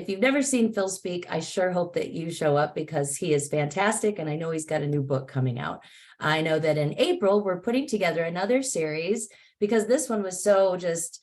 If you've never seen Phil speak, I sure hope that you show up because he is fantastic. And I know he's got a new book coming out. I know that in April, we're putting together another series because this one was so just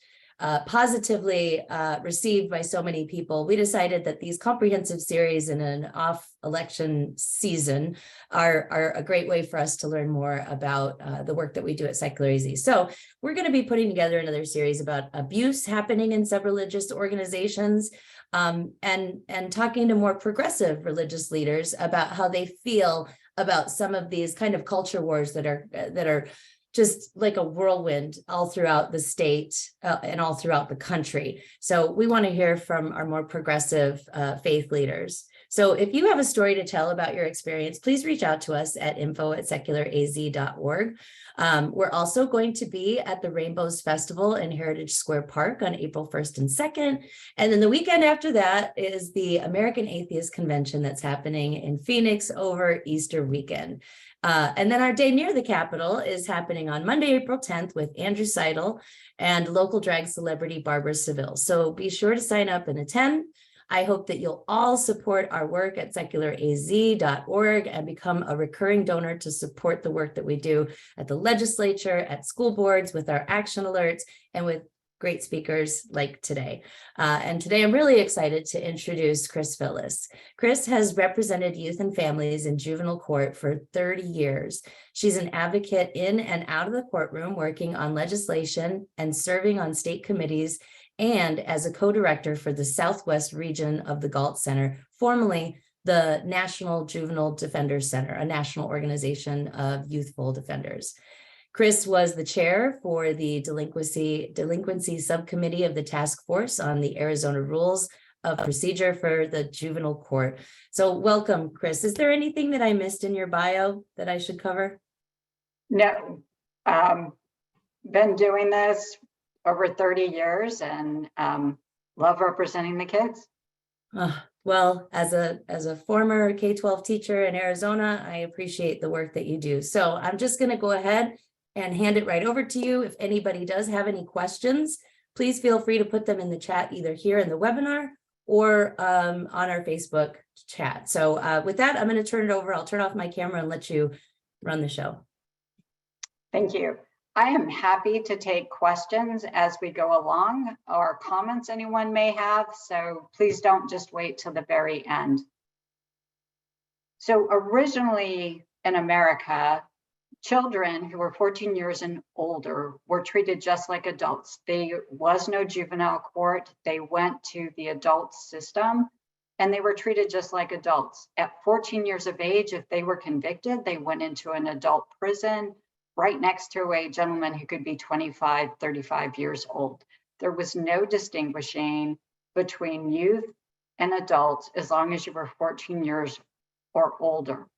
positively received by so many people. We decided that these comprehensive series in an off-election season are a great way for us to learn more about the work that we do at Secular AZ. So we're going to be putting together another series about abuse happening in sub-religious organizations, and talking to more progressive religious leaders about how they feel about some of these kind of culture wars that are just like a whirlwind all throughout the state and all throughout the country. So we want to hear from our more progressive faith leaders. So if you have a story to tell about your experience, please reach out to us at info@secularaz.org. We're also going to be at the Rainbows Festival in Heritage Square Park on April 1st and 2nd. And then the weekend after that is the American Atheist Convention that's happening in Phoenix over Easter weekend. And then our day near the Capitol is happening on Monday, April 10th with Andrew Seidel and local drag celebrity Barbara Seville. So be sure to sign up and attend. I hope that you'll all support our work at secularaz.org and become a recurring donor to support the work that we do at the legislature, at school boards, with our action alerts, and with great speakers like today. And today I'm really excited to introduce Chris Phillis. Chris has represented youth and families in juvenile court for 30 years. She's an advocate in and out of the courtroom, working on legislation and serving on state committees, and as a co-director for the Southwest region of the Gault Center, formerly the National Juvenile Defender Center, a national organization of youthful defenders. Chris was the chair for the Delinquency Sub Committee of the Task Force on the Arizona Rules of Procedure for the Juvenile Court. So welcome, Chris. Is there anything that I missed in your bio that I should cover? No, been doing this over 30 years and love representing the kids. Well, as a former K-12 teacher in Arizona, I appreciate the work that you do. So I'm just going to go ahead and hand it right over to you. If anybody does have any questions, please feel free to put them in the chat, either here in the webinar or on our Facebook chat. So with that, I'm going to turn it over. I'll turn off my camera and let you run the show. Thank you. I am happy to take questions as we go along or comments anyone may have. So please don't just wait till the very end. So originally in America, children who were 14 years and older were treated just like adults. There was no juvenile court. They went to the adult system and they were treated just like adults. At 14 years of age, if they were convicted, they went into an adult prison right next to a gentleman who could be 25, 35 years old. There was no distinguishing between youth and adults as long as you were 14 years or older.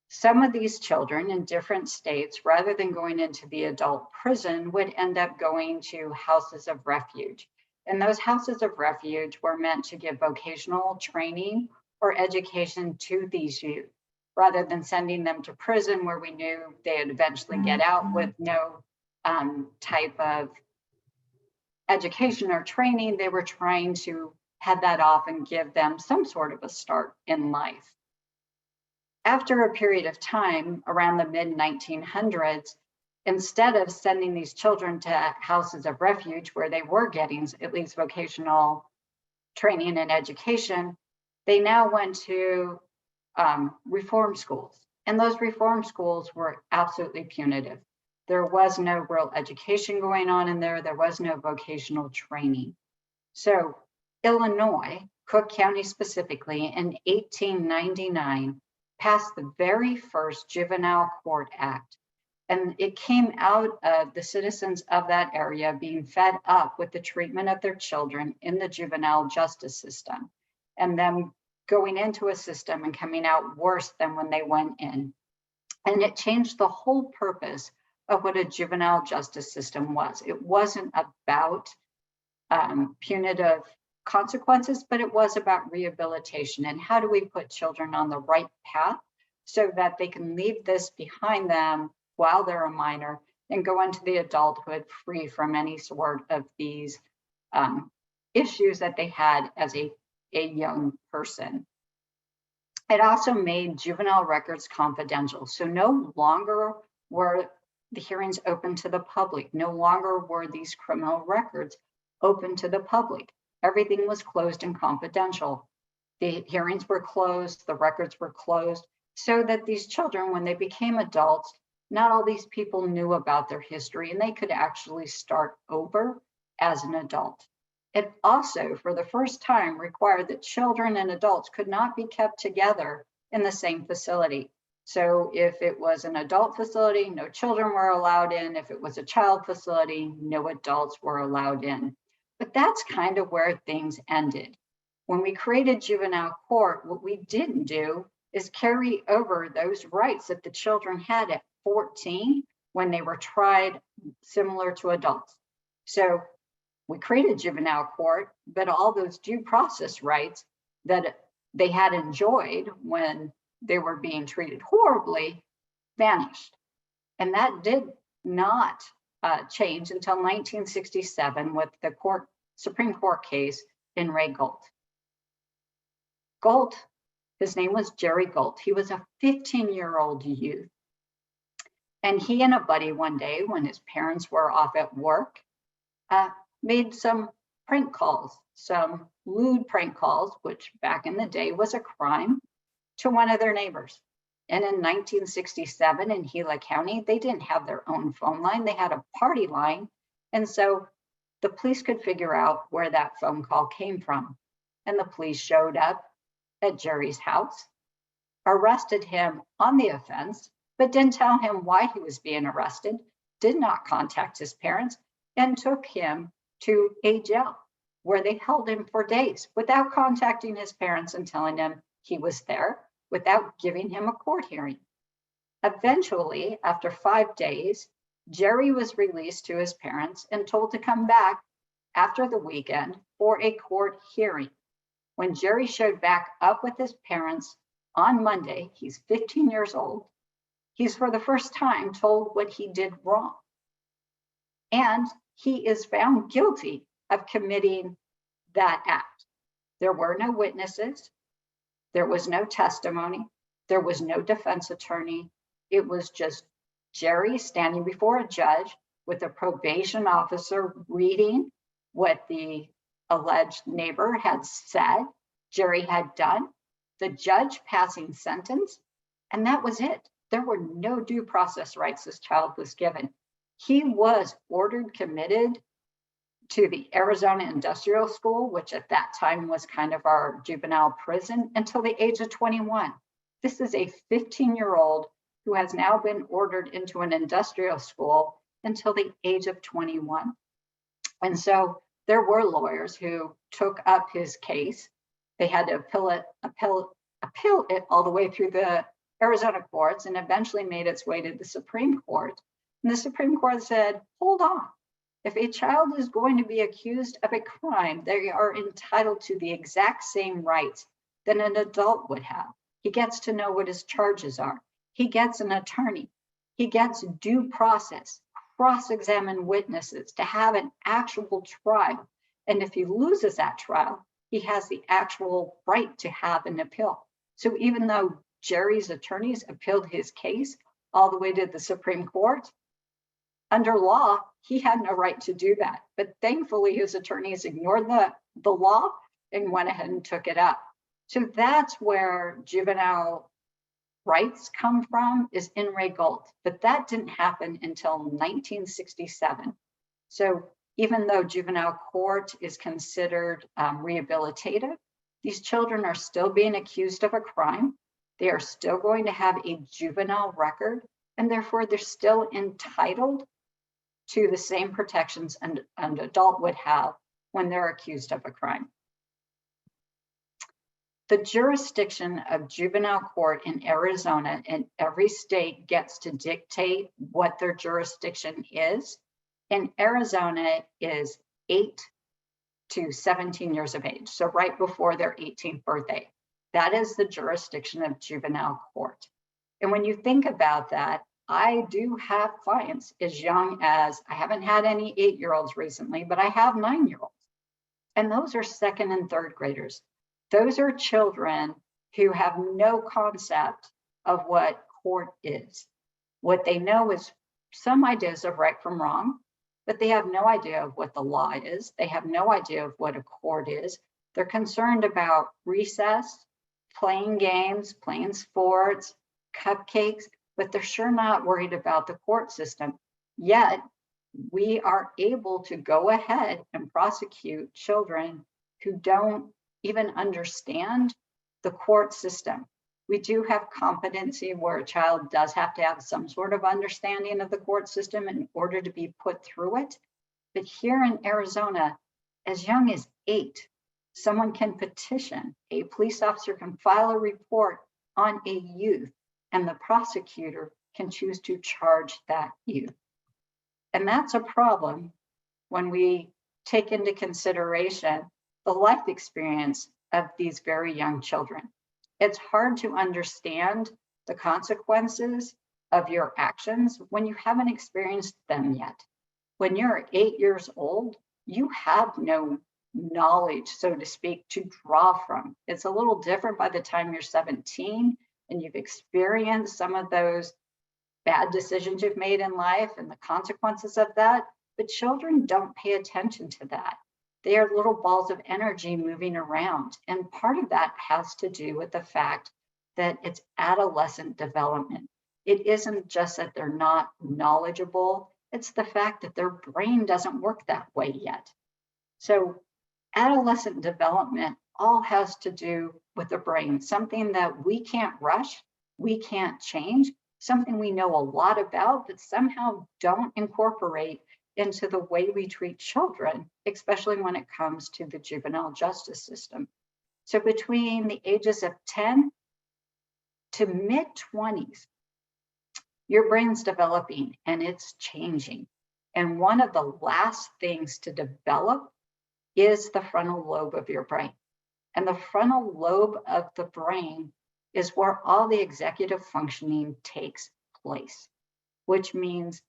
Some of these children in different states, rather than going into the adult prison, would end up going to houses of refuge. And those houses of refuge were meant to give vocational training or education to these youth, rather than sending them to prison where we knew they'd eventually get out with no type of education or training. They were trying to head that off and give them some sort of a start in life. After a period of time, around the mid-1900s, instead of sending these children to houses of refuge where they were getting at least vocational training and education, they now went to reform schools. And those reform schools were absolutely punitive. There was no real education going on in there. There was no vocational training. So Illinois, Cook County specifically, in 1899, passed the very first Juvenile Court Act. And it came out of the citizens of that area being fed up with the treatment of their children in the juvenile justice system, and them going into a system and coming out worse than when they went in. And it changed the whole purpose of what a juvenile justice system was. It wasn't about punitive consequences, but it was about rehabilitation and how do we put children on the right path so that they can leave this behind them while they're a minor and go into the adulthood free from any sort of these issues that they had as a a young person. It also made juvenile records confidential. So no longer were the hearings open to the public. No longer were these criminal records open to the public. Everything was closed and confidential. The hearings were closed, the records were closed, so that these children, when they became adults, not all these people knew about their history and they could actually start over as an adult. It also, for the first time, required that children and adults could not be kept together in the same facility. So if it was an adult facility, no children were allowed in. If it was a child facility, no adults were allowed in. But that's kind of where things ended. When we created juvenile court, what we didn't do is carry over those rights that the children had at 14 when they were tried similar to adults. So we created juvenile court, but all those due process rights that they had enjoyed when they were being treated horribly vanished. And that did not change until 1967 with the Supreme Court case in Ray Gault. Gault, his name was Jerry Gault. He was a 15-year-old youth. And he and a buddy one day, when his parents were off at work, made some prank calls, some lewd prank calls, which back in the day was a crime, to one of their neighbors. And in 1967 in Gila County, they didn't have their own phone line. They had a party line. And so the police could figure out where that phone call came from. And the police showed up at Jerry's house, arrested him on the offense, but didn't tell him why he was being arrested, did not contact his parents, and took him to a jail where they held him for days without contacting his parents and telling them he was there, without giving him a court hearing. Eventually, after 5 days, Jerry was released to his parents and told to come back after the weekend for a court hearing. When Jerry showed back up with his parents on Monday, he's 15 years old, he's for the first time told what he did wrong. And he is found guilty of committing that act. There were no witnesses. There was no testimony. There was no defense attorney. It was just Jerry standing before a judge with a probation officer reading what the alleged neighbor had said Jerry had done, the judge passing sentence, and that was it. There were no due process rights this child was given. He was ordered committed to the Arizona Industrial School, which at that time was kind of our juvenile prison, until the age of 21. This is a 15-year-old who has now been ordered into an industrial school until the age of 21. And so there were lawyers who took up his case. They had to appeal it all the way through the Arizona courts and eventually made its way to the Supreme Court. And the Supreme Court said, hold on. If a child is going to be accused of a crime, they are entitled to the exact same rights that an adult would have. He gets to know what his charges are. He gets an attorney. He gets due process, cross-examine witnesses, to have an actual trial. And if he loses that trial, he has the actual right to have an appeal. So even though Jerry's attorneys appealed his case all the way to the Supreme Court, under law, he had no right to do that. But thankfully, his attorneys ignored the law and went ahead and took it up. So that's where juvenile rights come from, is in Ray Gault. But that didn't happen until 1967. So even though juvenile court is considered rehabilitative, these children are still being accused of a crime. They are still going to have a juvenile record, and therefore they're still entitled to the same protections an adult would have when they're accused of a crime. The jurisdiction of juvenile court in Arizona, and every state gets to dictate what their jurisdiction is. In Arizona is 8 to 17 years of age, so right before their 18th birthday. That is the jurisdiction of juvenile court. And when you think about that, I do have clients as young as, I haven't had any 8-year-olds recently, but I have 9-year-olds. And those are second and third graders. Those are children who have no concept of what court is. What they know is some ideas of right from wrong, but they have no idea of what the law is. They have no idea of what a court is. They're concerned about recess, playing games, playing sports, cupcakes, but they're sure not worried about the court system. Yet, we are able to go ahead and prosecute children who don't even understand the court system. We do have competency where a child does have to have some sort of understanding of the court system in order to be put through it. But here in Arizona, as young as 8, someone can petition, a police officer can file a report on a youth, and the prosecutor can choose to charge that youth. And that's a problem when we take into consideration the life experience of these very young children. It's hard to understand the consequences of your actions when you haven't experienced them yet. When you're 8 years old, you have no knowledge, so to speak, to draw from. It's a little different by the time you're 17 and you've experienced some of those bad decisions you've made in life and the consequences of that. But children don't pay attention to that. They are little balls of energy moving around. And part of that has to do with the fact that it's adolescent development. It isn't just that they're not knowledgeable, it's the fact that their brain doesn't work that way yet. So adolescent development all has to do with the brain, something that we can't rush, we can't change, something we know a lot about, but somehow don't incorporate into the way we treat children, especially when it comes to the juvenile justice system. So between the ages of 10 to mid-20s, your brain's developing and it's changing. And one of the last things to develop is the frontal lobe of your brain. And the frontal lobe of the brain is where all the executive functioning takes place, which means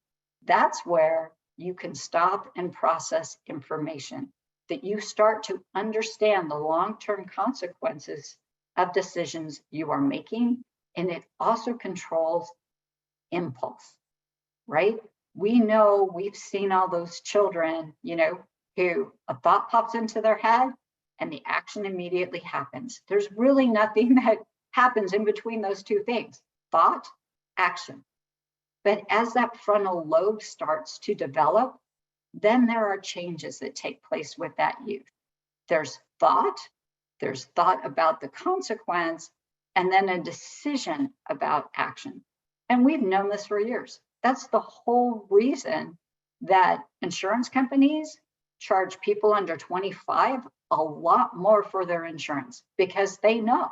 that's where you can stop and process information, that you start to understand the long-term consequences of decisions you are making, and it also controls impulse, right? We know, we've seen all those children, who a thought pops into their head and the action immediately happens. There's really nothing that happens in between those two things, thought, action. But as that frontal lobe starts to develop, then there are changes that take place with that youth. There's thought about the consequence, and then a decision about action. And we've known this for years. That's the whole reason that insurance companies charge people under 25 a lot more for their insurance, because they know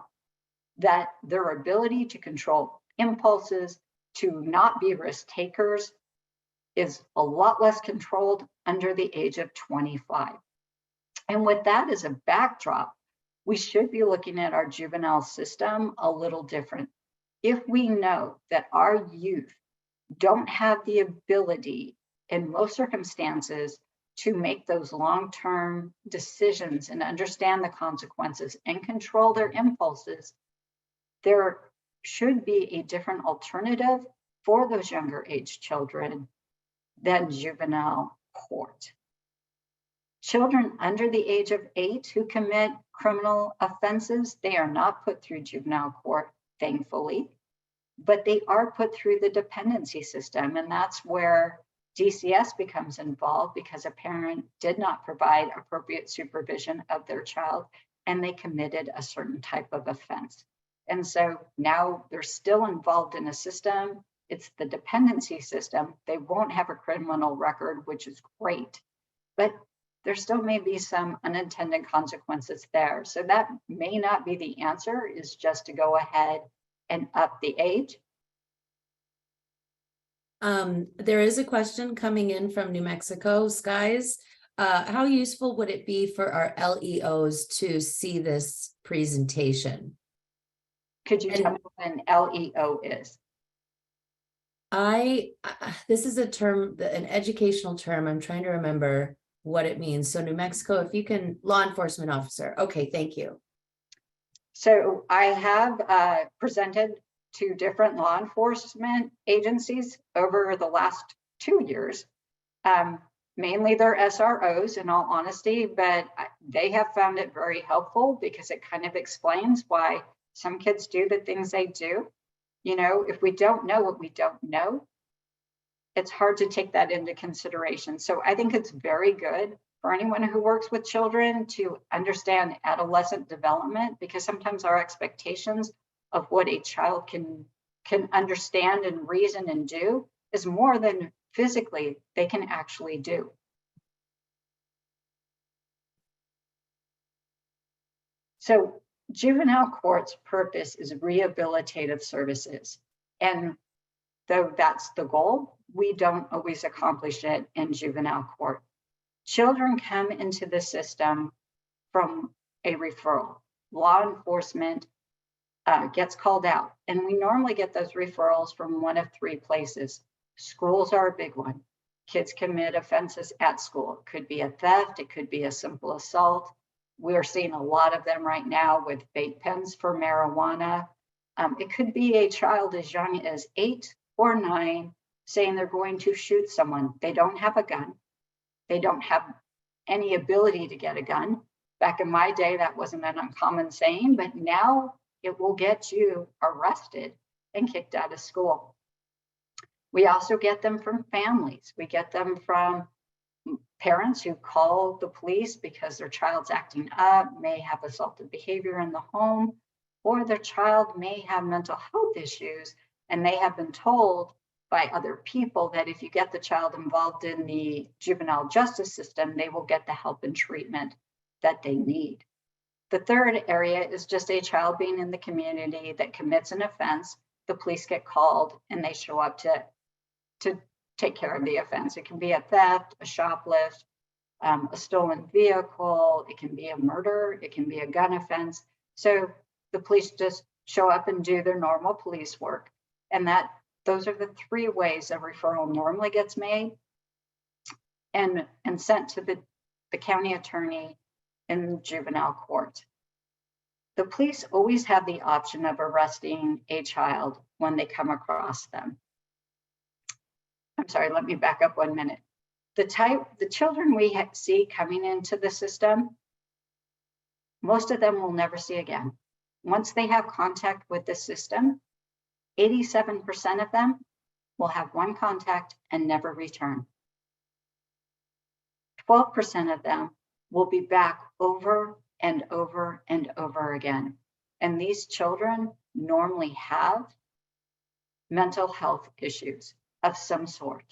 that their ability to control impulses, to not be risk takers, is a lot less controlled under the age of 25. And with that as a backdrop, we should be looking at our juvenile system a little different. If we know that our youth don't have the ability in most circumstances to make those long-term decisions and understand the consequences and control their impulses, there should be a different alternative for those younger age children than juvenile court. Children under the age of 8 who commit criminal offenses, they are not put through juvenile court, thankfully, but they are put through the dependency system. And that's where DCS becomes involved, because a parent did not provide appropriate supervision of their child and they committed a certain type of offense. And so now they're still involved in a system. It's the dependency system. They won't have a criminal record, which is great, but there still may be some unintended consequences there. So that may not be the answer, is just to go ahead and up the age. There is a question coming in from New Mexico, Skies. How useful would it be for our LEOs to see this presentation? Could you tell me what an LEO is? This is a term, an educational term. I'm trying to remember what it means. So New Mexico, if you can, law enforcement officer. Okay, thank you. So I have presented to different law enforcement agencies over the last 2 years. Mainly they're SROs, in all honesty, but they have found it very helpful because it kind of explains why some kids do the things they do. You know, if we don't know what we don't know, it's hard to take that into consideration. So I think it's very good for anyone who works with children to understand adolescent development, because sometimes our expectations of what a child can understand and reason and do is more than physically they can actually do. So juvenile court's purpose is rehabilitative services. And though that's the goal, we don't always accomplish it in juvenile court. Children come into the system from a referral. Law enforcement gets called out, and we normally get those referrals from one of 3 places. Schools are a big one. Kids commit offenses at school. It could be a theft, it could be a simple assault. We're seeing a lot of them right now with vape pens for marijuana. It could be a child as young as 8 or 9 saying they're going to shoot someone. They don't have a gun. They don't have any ability to get a gun. Back in my day, that wasn't an uncommon saying, but now it will get you arrested and kicked out of school. We also get them from families. We get them from parents who call the police because their child's acting up, may have assaultive behavior in the home, or their child may have mental health issues, and they have been told by other people that if you get the child involved in the juvenile justice system, they will get the help and treatment that they need. The third area is just a child being in the community that commits an offense. The police get called and they show up to take care of the offense. It can be a theft, a shoplift, a stolen vehicle, it can be a murder, it can be a gun offense. So the police just show up and do their normal police work. And those are the 3 ways a referral normally gets made and sent to the county attorney in juvenile court. The police always have the option of arresting a child when they come across them. I'm sorry, let me back up 1 minute. The children we see coming into the system, most of them will never see again. Once they have contact with the system, 87% of them will have 1 contact and never return. 12% of them will be back over and over and over again. And these children normally have mental health issues of some sort.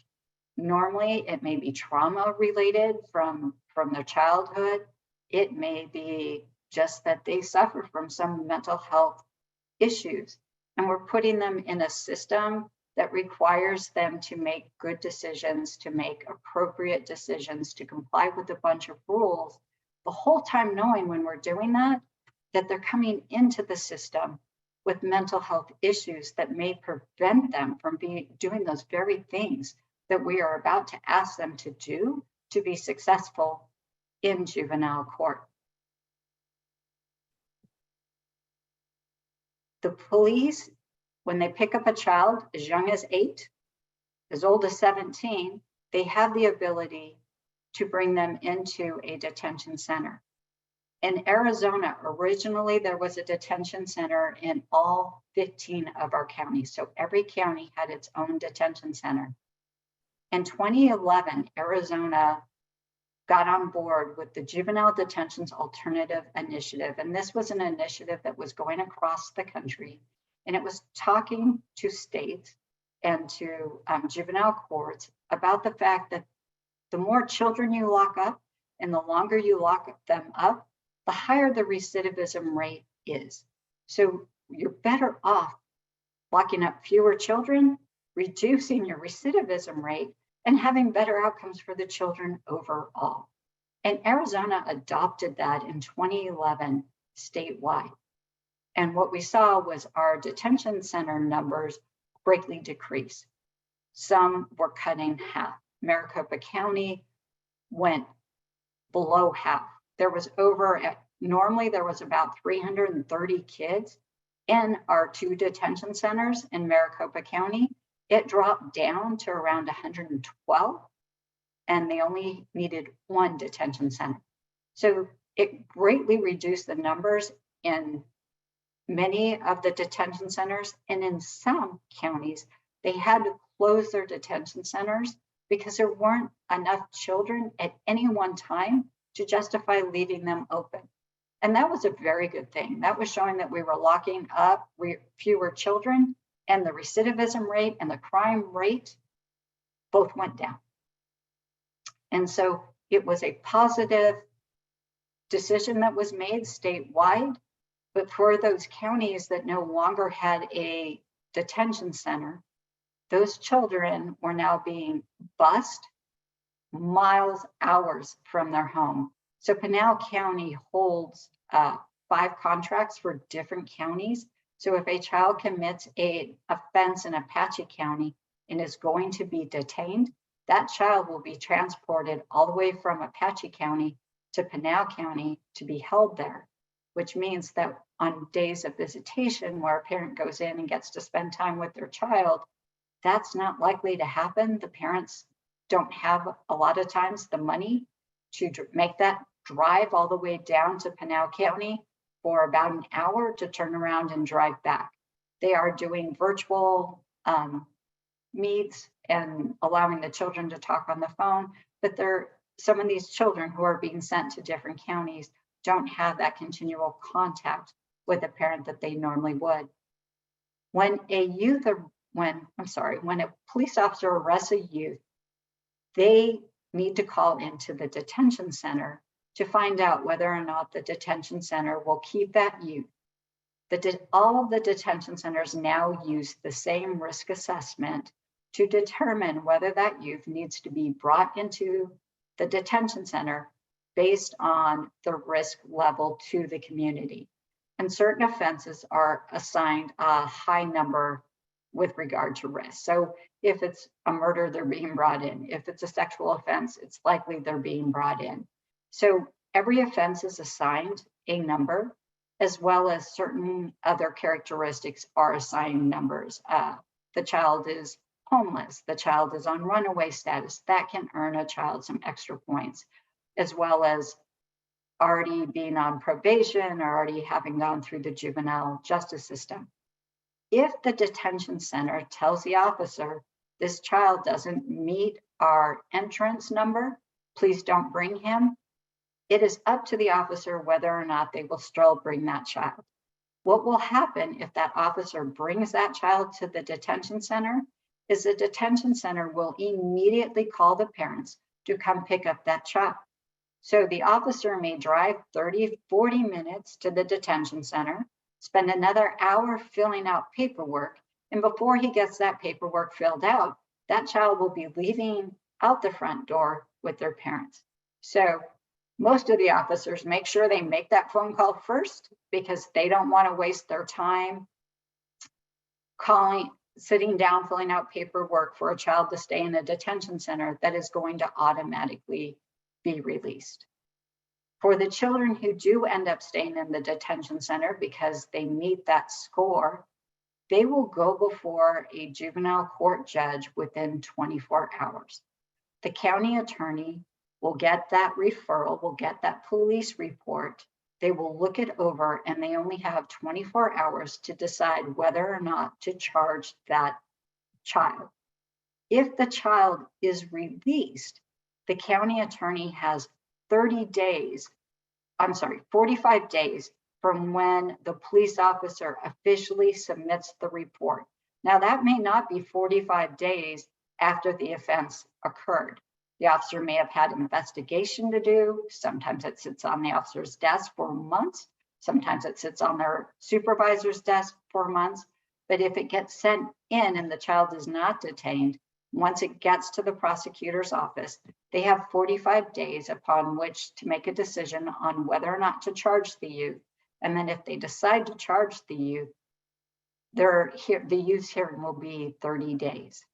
Normally, it may be trauma related from their childhood. It may be just that they suffer from some mental health issues. And we're putting them in a system that requires them to make good decisions, to make appropriate decisions, to comply with a bunch of rules, the whole time knowing when we're doing that they're coming into the system with mental health issues that may prevent them from doing those very things that we are about to ask them to do to be successful in juvenile court. The police, when they pick up a child as young as 8, as old as 17, they have the ability to bring them into a detention center. In Arizona, originally there was a detention center in all 15 of our counties. So every county had its own detention center. In 2011, Arizona got on board with the Juvenile Detentions Alternative Initiative. And this was an initiative that was going across the country. And it was talking to states and to juvenile courts about the fact that the more children you lock up and the longer you lock them up, the higher the recidivism rate is. So you're better off locking up fewer children, reducing your recidivism rate, and having better outcomes for the children overall. And Arizona adopted that in 2011 statewide. And what we saw was our detention center numbers greatly decrease. Some were cut in half. Maricopa County went below half. There was over normally there was about 330 kids in our 2 detention centers in Maricopa County. It dropped down to around 112, and they only needed 1 detention center. So it greatly reduced the numbers in many of the detention centers, and in some counties, they had to close their detention centers because there weren't enough children at any one time to justify leaving them open. And that was a very good thing. That was showing that we were locking up fewer children, and the recidivism rate and the crime rate both went down. And so it was a positive decision that was made statewide, but for those counties that no longer had a detention center, those children were now being bused miles, hours from their home. So Pinal County holds 5 contracts for different counties. So if a child commits an offense in Apache County and is going to be detained, that child will be transported all the way from Apache County to Pinal County to be held there, which means that on days of visitation where a parent goes in and gets to spend time with their child, that's not likely to happen. The parents don't have a lot of times the money to make that drive all the way down to Pinal County for about an hour to turn around and drive back. They are doing virtual meets and allowing the children to talk on the phone, but some of these children who are being sent to different counties don't have that continual contact with a parent that they normally would. When a police officer arrests a youth, they need to call into the detention center to find out whether or not the detention center will keep that youth. All of the detention centers now use the same risk assessment to determine whether that youth needs to be brought into the detention center based on the risk level to the community. And certain offenses are assigned a high number with regard to risk. So if it's a murder, they're being brought in. If it's a sexual offense, it's likely they're being brought in. So every offense is assigned a number, as well as certain other characteristics are assigned numbers. The child is homeless, the child is on runaway status, that can earn a child some extra points, as well as already being on probation or already having gone through the juvenile justice system. If the detention center tells the officer, this child doesn't meet our entrance number, please don't bring him, it is up to the officer whether or not they will still bring that child. What will happen if that officer brings that child to the detention center is the detention center will immediately call the parents to come pick up that child. So the officer may drive 30, 40 minutes to the detention center, spend another hour filling out paperwork, and before he gets that paperwork filled out, that child will be leaving out the front door with their parents. So most of the officers make sure they make that phone call first because they don't want to waste their time sitting down, filling out paperwork for a child to stay in a detention center that is going to automatically be released. For the children who do end up staying in the detention center because they meet that score, they will go before a juvenile court judge within 24 hours. The county attorney will get that referral, will get that police report, they will look it over, and they only have 24 hours to decide whether or not to charge that child. If the child is released, the county attorney has 45 days from when the police officer officially submits the report. Now, that may not be 45 days after the offense occurred. The officer may have had an investigation to do. Sometimes it sits on the officer's desk for months. Sometimes it sits on their supervisor's desk for months. But if it gets sent in and the child is not detained, once it gets to the prosecutor's office, they have 45 days upon which to make a decision on whether or not to charge the youth. And then if they decide to charge the youth, the youth's hearing will be 30 days.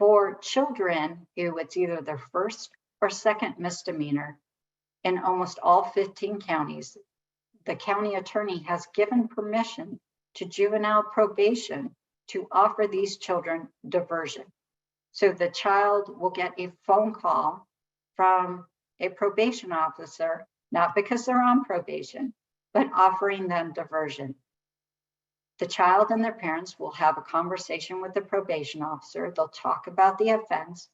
For children who it's either their first or second misdemeanor, In almost all 15 counties, the county attorney has given permission to juvenile probation to offer these children diversion. So the child will get a phone call from a probation officer, not because they're on probation, but offering them diversion. The child and their parents will have a conversation with the probation officer. They'll talk about the offense.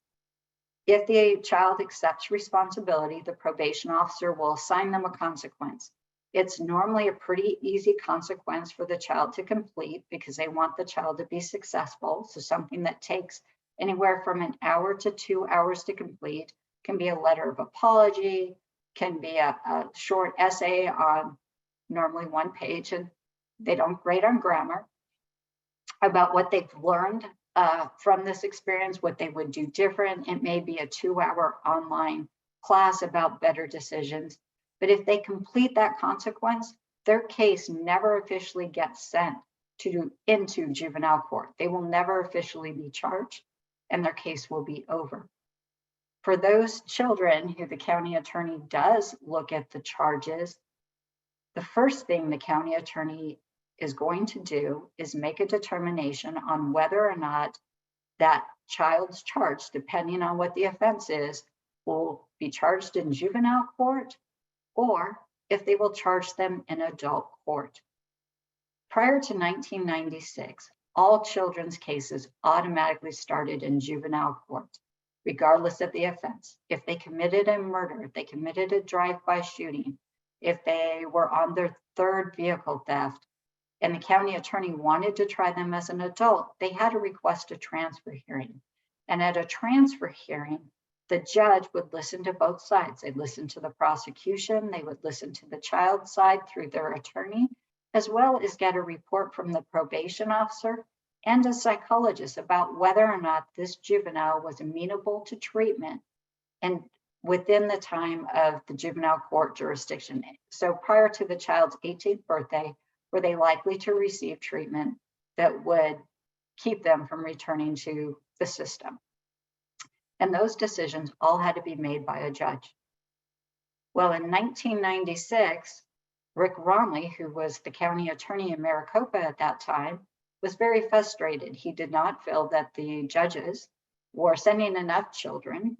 If the child accepts responsibility, the probation officer will assign them a consequence. It's normally a pretty easy consequence for the child to complete because they want the child to be successful. So something that takes anywhere from an hour to 2 hours to complete can be a letter of apology, can be a short essay on normally 1 page, and they don't grade on grammar, about what they've learned from this experience, what they would do different. It may be a 2-hour online class about better decisions. But if they complete that consequence, their case never officially gets sent into juvenile court. They will never officially be charged, and their case will be over. For those children who the county attorney does look at the charges, the first thing the county attorney is going to do is make a determination on whether or not that child's charge, depending on what the offense is, will be charged in juvenile court, or if they will charge them in adult court. Prior to 1996, all children's cases automatically started in juvenile court, regardless of the offense. If they committed a murder, if they committed a drive-by shooting, if they were on their 3rd vehicle theft, and the county attorney wanted to try them as an adult, they had to request a transfer hearing. And at a transfer hearing, the judge would listen to both sides. They'd listen to the prosecution, they would listen to the child's side through their attorney, as well as get a report from the probation officer and a psychologist about whether or not this juvenile was amenable to treatment and within the time of the juvenile court jurisdiction. So prior to the child's 18th birthday, were they likely to receive treatment that would keep them from returning to the system? And those decisions all had to be made by a judge. Well, in 1996, Rick Romley, who was the county attorney in Maricopa at that time, was very frustrated. He did not feel that the judges were sending enough children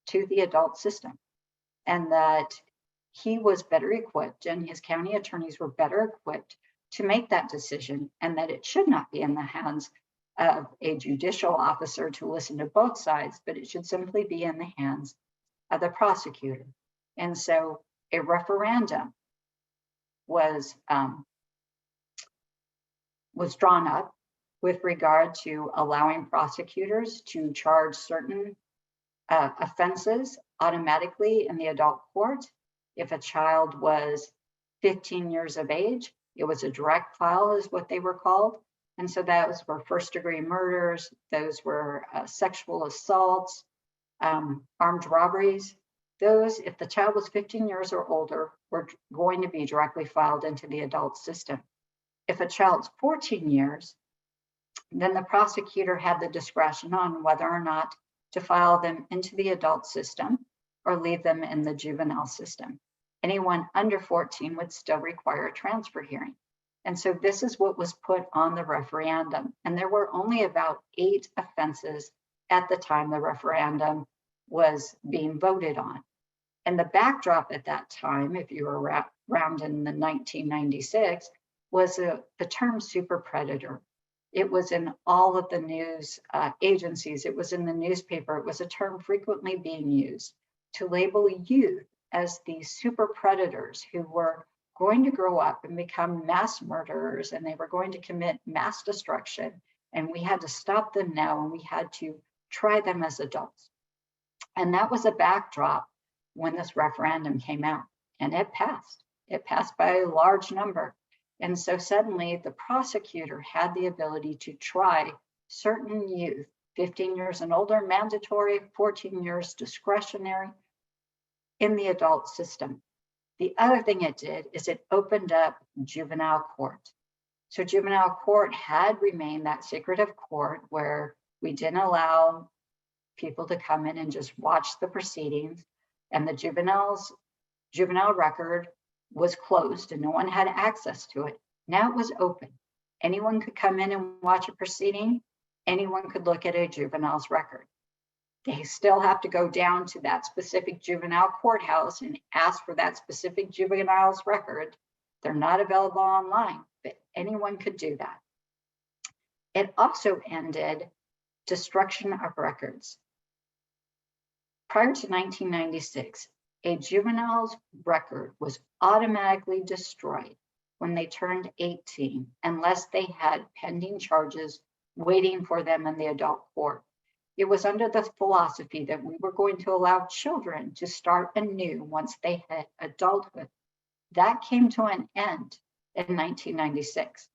to the adult system, and that he was better equipped and his county attorneys were better equipped to make that decision, and that it should not be in the hands of a judicial officer to listen to both sides, but it should simply be in the hands of the prosecutor. And so a referendum was drawn up with regard to allowing prosecutors to charge certain offenses automatically in the adult court. If a child was 15 years of age, it was a direct file is what they were called. And so those were 1st-degree murders, those were sexual assaults, armed robberies. Those, if the child was 15 years or older, were going to be directly filed into the adult system. If a child's 14 years, then the prosecutor had the discretion on whether or not to file them into the adult system or leave them in the juvenile system. Anyone under 14 would still require a transfer hearing. And so this is what was put on the referendum. And there were only about 8 offenses at the time the referendum was being voted on. And the backdrop at that time, if you were around in the 1996, was the term super predator. It was in all of the news agencies. It was in the newspaper. It was a term frequently being used to label youth as the super predators who were going to grow up and become mass murderers, and they were going to commit mass destruction. And we had to stop them now, and we had to try them as adults. And that was a backdrop when this referendum came out, and it passed. It passed by a large number. And so suddenly the prosecutor had the ability to try certain youth, 15 years and older, mandatory, 14 years discretionary, in the adult system. The other thing it did is it opened up juvenile court. So juvenile court had remained that secretive court where we didn't allow people to come in and just watch the proceedings, and the juvenile record was closed and no one had access to it. Now it was open. Anyone could come in and watch a proceeding. Anyone could look at a juvenile's record. They still have to go down to that specific juvenile courthouse and ask for that specific juvenile's record. They're not available online, but anyone could do that. It also ended destruction of records. Prior to 1996, a juvenile's record was automatically destroyed when they turned 18, unless they had pending charges waiting for them in the adult court. It was under the philosophy that we were going to allow children to start anew once they hit adulthood. That came to an end in 1996.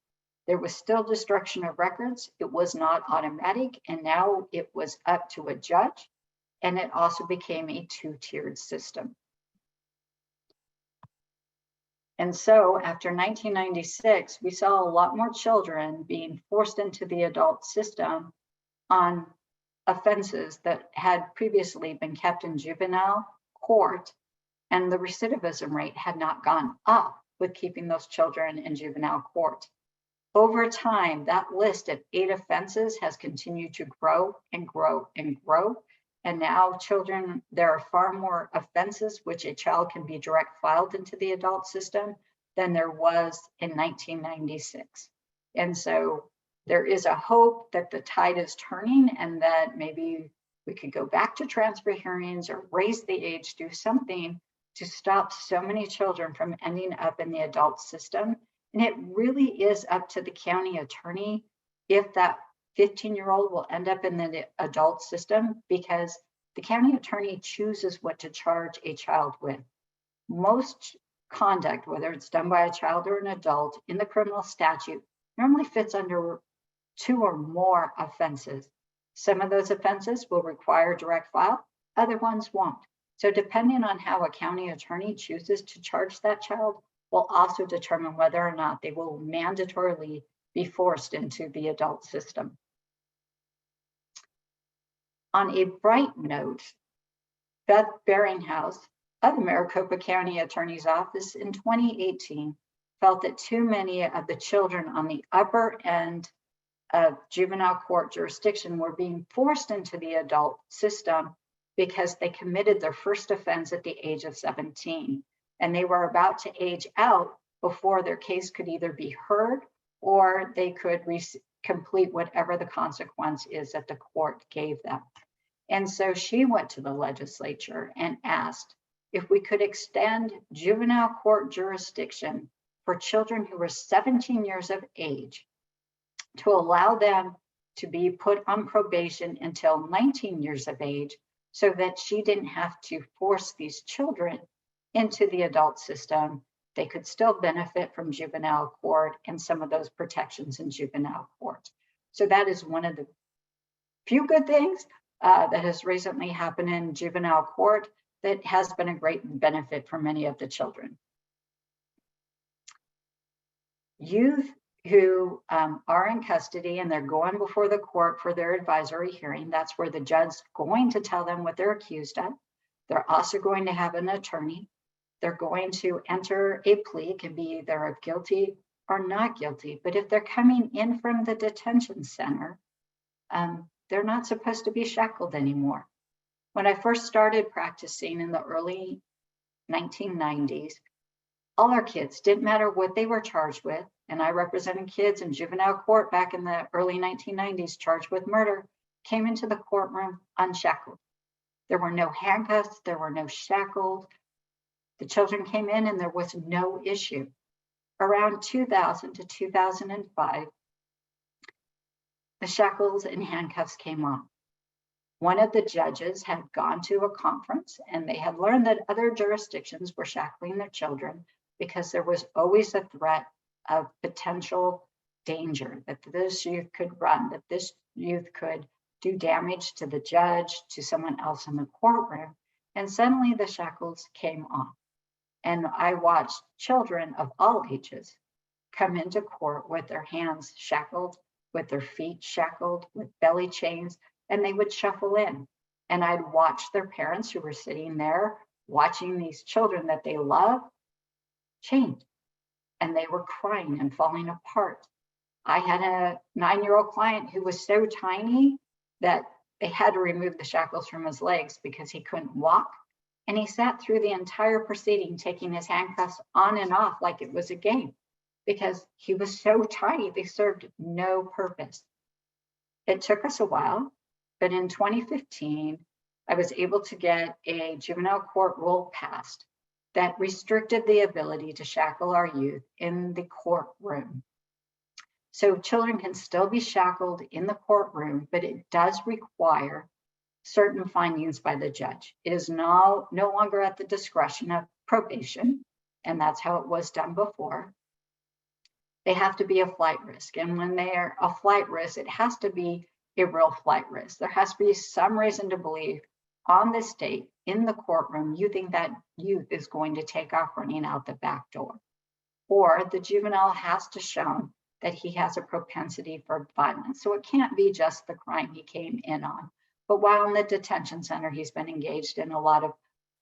There was still destruction of records. It was not automatic, and now it was up to a judge, and it also became a two-tiered system. And so after 1996, we saw a lot more children being forced into the adult system on offenses that had previously been kept in juvenile court, and the recidivism rate had not gone up with keeping those children in juvenile court. Over time, that list of 8 offenses has continued to grow and grow and grow. And now children, there are far more offenses which a child can be direct filed into the adult system than there was in 1996. And so there is a hope that the tide is turning and that maybe we could go back to transfer hearings or raise the age, do something to stop so many children from ending up in the adult system. And it really is up to the county attorney if that 15-year-old will end up in the adult system, because the county attorney chooses what to charge a child with. Most conduct, whether it's done by a child or an adult in the criminal statute, normally fits under 2 or more offenses. Some of those offenses will require direct file, other ones won't. So depending on how a county attorney chooses to charge that child will also determine whether or not they will mandatorily be forced into the adult system. On a bright note, Beth Beringhouse of the Maricopa County Attorney's Office in 2018 felt that too many of the children on the upper end of juvenile court jurisdiction were being forced into the adult system because they committed their first offense at the age of 17. And they were about to age out before their case could either be heard or they could complete whatever the consequence is that the court gave them. And so she went to the legislature and asked if we could extend juvenile court jurisdiction for children who were 17 years of age to allow them to be put on probation until 19 years of age, so that she didn't have to force these children into the adult system. They could still benefit from juvenile court and some of those protections in juvenile court. So that is one of the few good things that has recently happened in juvenile court that has been a great benefit for many of the children. Youth who are in custody and they're going before the court for their advisory hearing, that's where the judge's going to tell them what they're accused of. They're also going to have an attorney. They're going to enter a plea. It can be either of guilty or not guilty. But if they're coming in from the detention center, they're not supposed to be shackled anymore. When I first started practicing in the early 1990s, all our kids, didn't matter what they were charged with, and I represented kids in juvenile court back in the early 1990s charged with murder, came into the courtroom unshackled. There were no handcuffs, there were no shackles. The children came in and there was no issue. Around 2000 to 2005, the shackles and handcuffs came on. One of the judges had gone to a conference and they had learned that other jurisdictions were shackling their children because there was always a threat of potential danger, that this youth could run, that this youth could do damage to the judge, to someone else in the courtroom. And suddenly the shackles came off. And I watched children of all ages come into court with their hands shackled, with their feet shackled, with belly chains, and they would shuffle in. And I'd watch their parents who were sitting there watching these children that they love change. And they were crying and falling apart. I had a 9-year-old client who was so tiny that they had to remove the shackles from his legs because he couldn't walk. And he sat through the entire proceeding, taking his handcuffs on and off like it was a game, because he was so tiny, they served no purpose. It took us a while, but in 2015, I was able to get a juvenile court rule passed that restricted the ability to shackle our youth in the courtroom. So children can still be shackled in the courtroom, but it does require certain findings by the judge. It is no longer at the discretion of probation, and that's how it was done before. They have to be a flight risk. And when they are a flight risk, it has to be a real flight risk. There has to be some reason to believe on this date in the courtroom, you think that youth is going to take off running out the back door. Or the juvenile has to show that he has a propensity for violence. So it can't be just the crime he came in on. But while in the detention center, he's been engaged in a lot of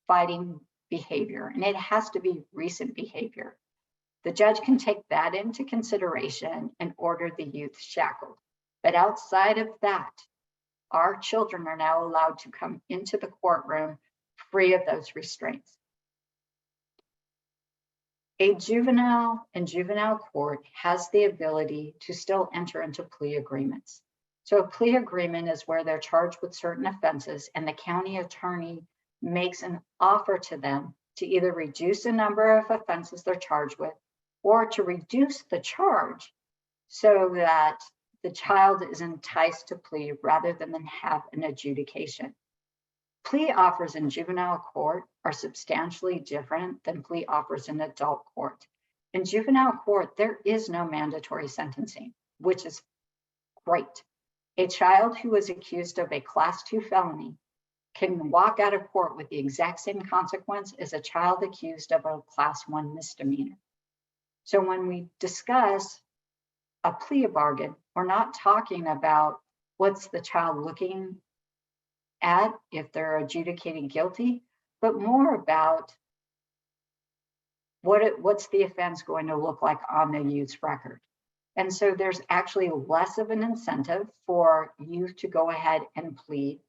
fighting behavior, and it has to be recent behavior. The judge can take that into consideration and order the youth shackled. But outside of that, our children are now allowed to come into the courtroom free of those restraints. A juvenile in juvenile court has the ability to still enter into plea agreements. So a plea agreement is where they're charged with certain offenses and the county attorney makes an offer to them to either reduce the number of offenses they're charged with or to reduce the charge so that the child is enticed to plea rather than have an adjudication. Plea offers in juvenile court are substantially different than plea offers in adult court. In juvenile court, there is no mandatory sentencing, which is great. A child who is accused of a class 2 felony can walk out of court with the exact same consequence as a child accused of a class 1 misdemeanor. So when we discuss a plea bargain, we're not talking about what's the child looking at if they're adjudicated guilty, but more about what's the offense going to look like on the youth's record. And so there's actually less of an incentive for youth to go ahead and plead,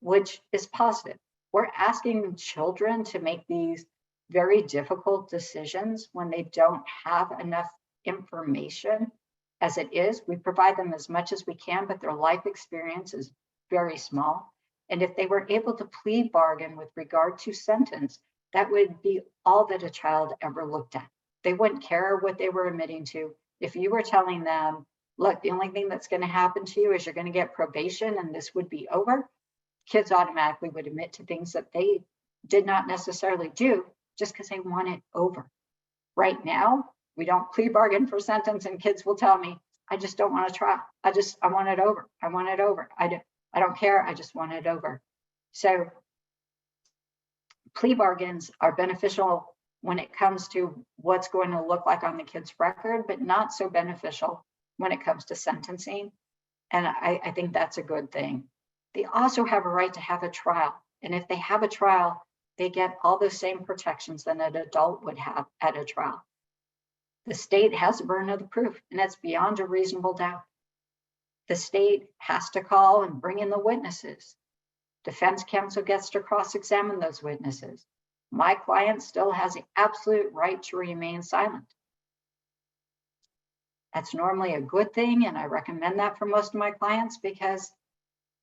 which is positive. We're asking children to make these very difficult decisions when they don't have enough information. As it is, we provide them as much as we can, but their life experience is very small. And if they were able to plea bargain with regard to sentence, that would be all that a child ever looked at. They wouldn't care what they were admitting to. If you were telling them, look, the only thing that's going to happen to you is you're going to get probation and this would be over, kids automatically would admit to things that they did not necessarily do just because they want it over. Right now, we don't plea bargain for sentence and kids will tell me, I just don't want to try. I want it over. I want it over. I don't care. I just want it over. So plea bargains are beneficial when it comes to what's going to look like on the kid's record, but not so beneficial when it comes to sentencing. And I think that's a good thing. They also have a right to have a trial. And if they have a trial, they get all the same protections that an adult would have at a trial. The state has a burden of the proof, and that's beyond a reasonable doubt. The state has to call and bring in the witnesses. Defense counsel gets to cross-examine those witnesses. My client still has the absolute right to remain silent. That's normally a good thing, and I recommend that for most of my clients because,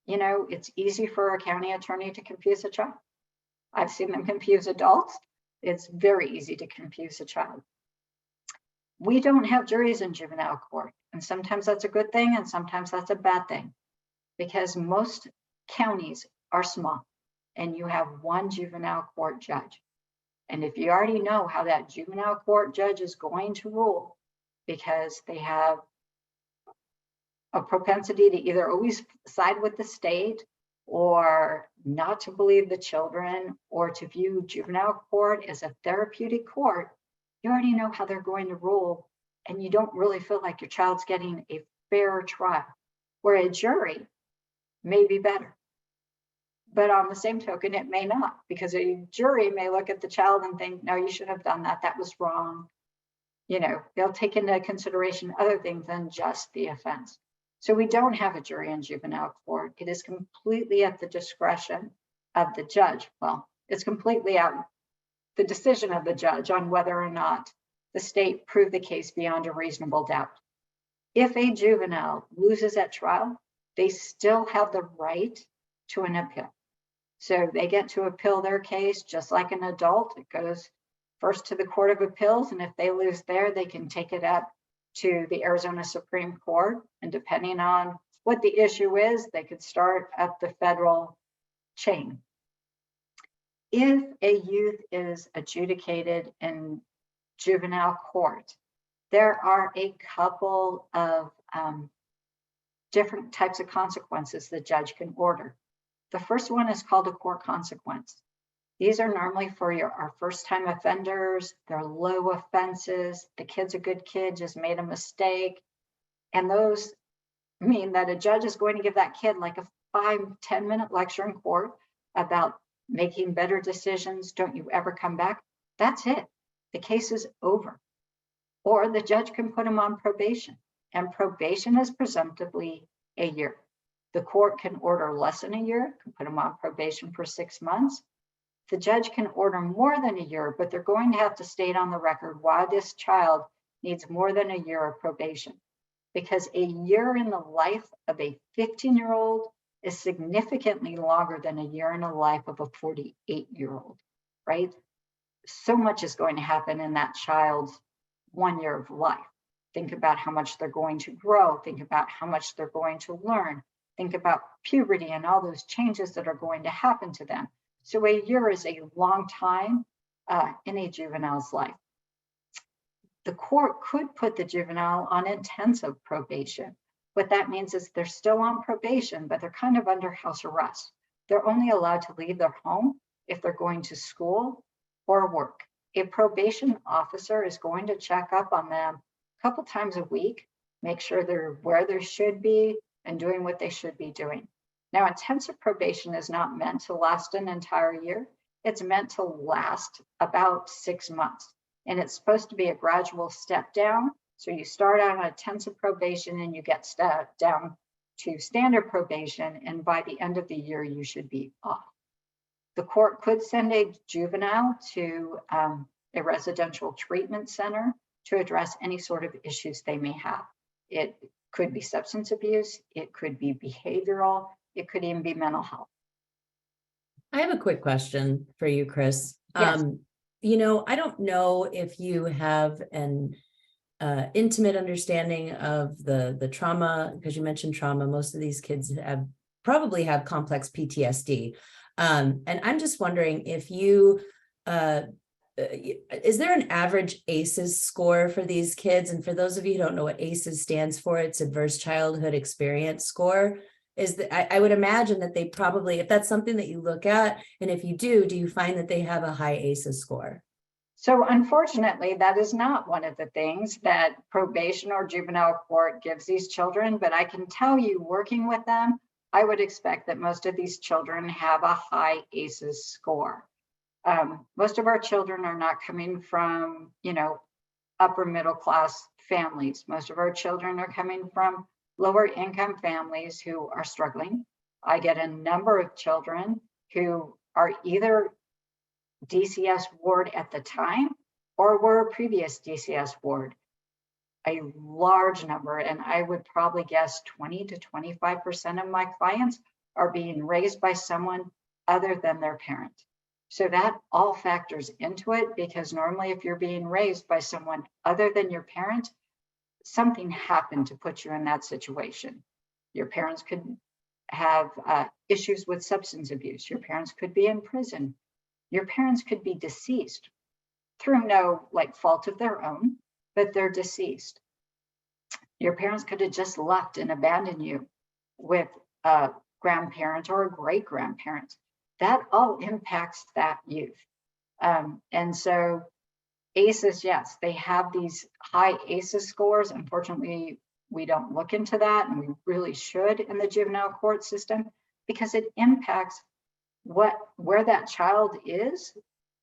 you know, it's easy for a county attorney to confuse a child. I've seen them confuse adults. It's very easy to confuse a child. We don't have juries in juvenile court, and sometimes that's a good thing, and sometimes that's a bad thing, because most counties are small, and you have one juvenile court judge. And if you already know how that juvenile court judge is going to rule, because they have a propensity to either always side with the state or not to believe the children or to view juvenile court as a therapeutic court, you already know how they're going to rule, and you don't really feel like your child's getting a fair trial, where a jury may be better. But on the same token, it may not, because a jury may look at the child and think, no, you shouldn't have done that. That was wrong. They'll take into consideration other things than just the offense. So we don't have a jury in juvenile court. It is completely at the discretion of the judge. Well, it's completely at the decision of the judge on whether or not the state proved the case beyond a reasonable doubt. If a juvenile loses at trial, they still have the right to an appeal. So they get to appeal their case just like an adult. It goes first to the Court of Appeals, and if they lose there, they can take it up to the Arizona Supreme Court. And depending on what the issue is, they could start up the federal chain. If a youth is adjudicated in juvenile court, there are a couple of different types of consequences the judge can order. The first one is called a court consequence. These are normally for our first-time offenders. They're low offenses. The kid's a good kid, just made a mistake. And those mean that a judge is going to give that kid like a 5-10 minute lecture in court about making better decisions. Don't you ever come back? That's it. The case is over. Or the judge can put them on probation, and probation is presumptively a year. The court can order less than a year, can put them on probation for 6 months. The judge can order more than a year, but they're going to have to state on the record why this child needs more than a year of probation. Because a year in the life of a 15-year-old is significantly longer than a year in the life of a 48-year-old, right? So much is going to happen in that child's 1 year of life. Think about how much they're going to grow. Think about how much they're going to learn. Think about puberty and all those changes that are going to happen to them. So a year is a long time in a juvenile's life. The court could put the juvenile on intensive probation. What that means is they're still on probation, but they're kind of under house arrest. They're only allowed to leave their home if they're going to school or work. A probation officer is going to check up on them a couple times a week, make sure they're where they should be and doing what they should be doing. Now, intensive probation is not meant to last an entire year. It's meant to last about 6 months. And it's supposed to be a gradual step down. So you start out on intensive probation and you get stepped down to standard probation. And by the end of the year, you should be off. The court could send a juvenile to a residential treatment center to address any sort of issues they may have. It could be substance abuse. It could be behavioral. It could even be mental health. I have a quick question for you, Chris. Yes. I don't know if you have an intimate understanding of the trauma, because you mentioned trauma. Most of these kids probably have complex PTSD. And I'm just wondering if you, is there an average ACEs score for these kids? And for those of you who don't know what ACEs stands for, it's Adverse Childhood Experience Score. I would imagine that they probably, if that's something that you look at, and if you do you find that they have a high ACEs score? So unfortunately, that is not one of the things that probation or juvenile court gives these children, but I can tell you, working with them, I would expect that most of these children have a high ACEs score. Most of our children are not coming from, upper middle class families. Most of our children are coming from lower income families who are struggling. I get a number of children who are either DCS ward at the time or were a previous DCS ward. A large number, and I would probably guess 20 to 25% of my clients are being raised by someone other than their parent. So that all factors into it, because normally if you're being raised by someone other than your parent, something happened to put you in that situation. Your parents could have issues with substance abuse. Your parents could be in prison. Your parents could be deceased through no fault of their own, but they're deceased. Your parents could have just left and abandoned you with a grandparent or a great grandparent. That all impacts that youth. And so ACEs, yes, they have these high ACEs scores. Unfortunately, we don't look into that, and we really should in the juvenile court system, because it impacts where that child is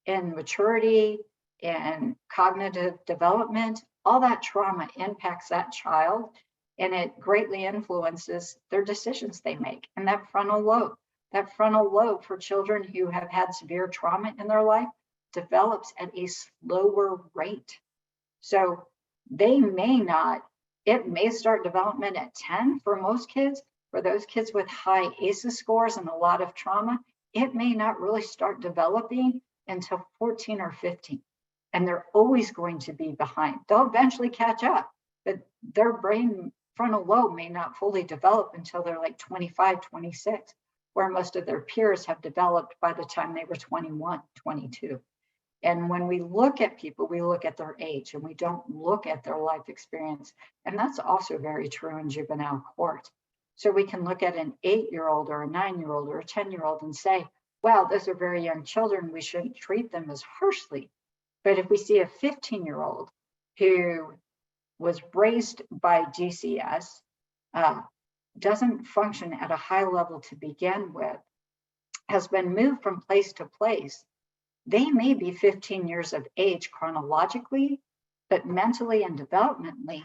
in maturity and cognitive development, all that trauma impacts that child, and it greatly influences their decisions they make. And that frontal lobe for children who have had severe trauma in their life develops at a slower rate. So they may not, it may start development at 10 for most kids. For those kids with high ACEs scores and a lot of trauma, it may not really start developing until 14 or 15. And they're always going to be behind. They'll eventually catch up, but their brain frontal lobe may not fully develop until they're like 25, 26, where most of their peers have developed by the time they were 21, 22. And when we look at people, we look at their age and we don't look at their life experience. And that's also very true in juvenile court. So we can look at an 8-year-old or a 9-year-old or a 10-year-old and say, wow, those are very young children. We shouldn't treat them as harshly. But if we see a 15-year-old who was raised by DCS, doesn't function at a high level to begin with, has been moved from place to place, they may be 15 years of age chronologically, but mentally and developmentally,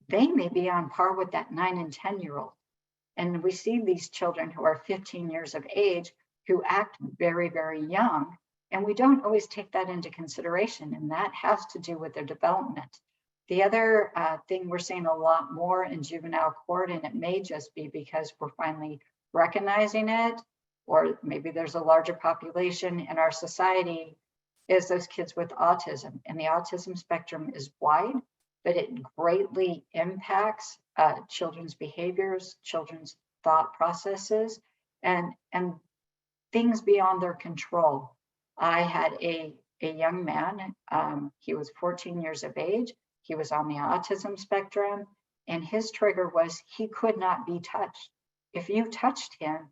they may be on par with that 9 and 10-year-old. And we see these children who are 15 years of age who act very, very young, and we don't always take that into consideration, and that has to do with their development. The other thing we're seeing a lot more in juvenile court, and it may just be because we're finally recognizing it, or maybe there's a larger population in our society, is those kids with autism. And the autism spectrum is wide, but it greatly impacts children's behaviors, children's thought processes, and things beyond their control. I had a young man, he was 14 years of age, he was on the autism spectrum, and his trigger was he could not be touched. If you touched him,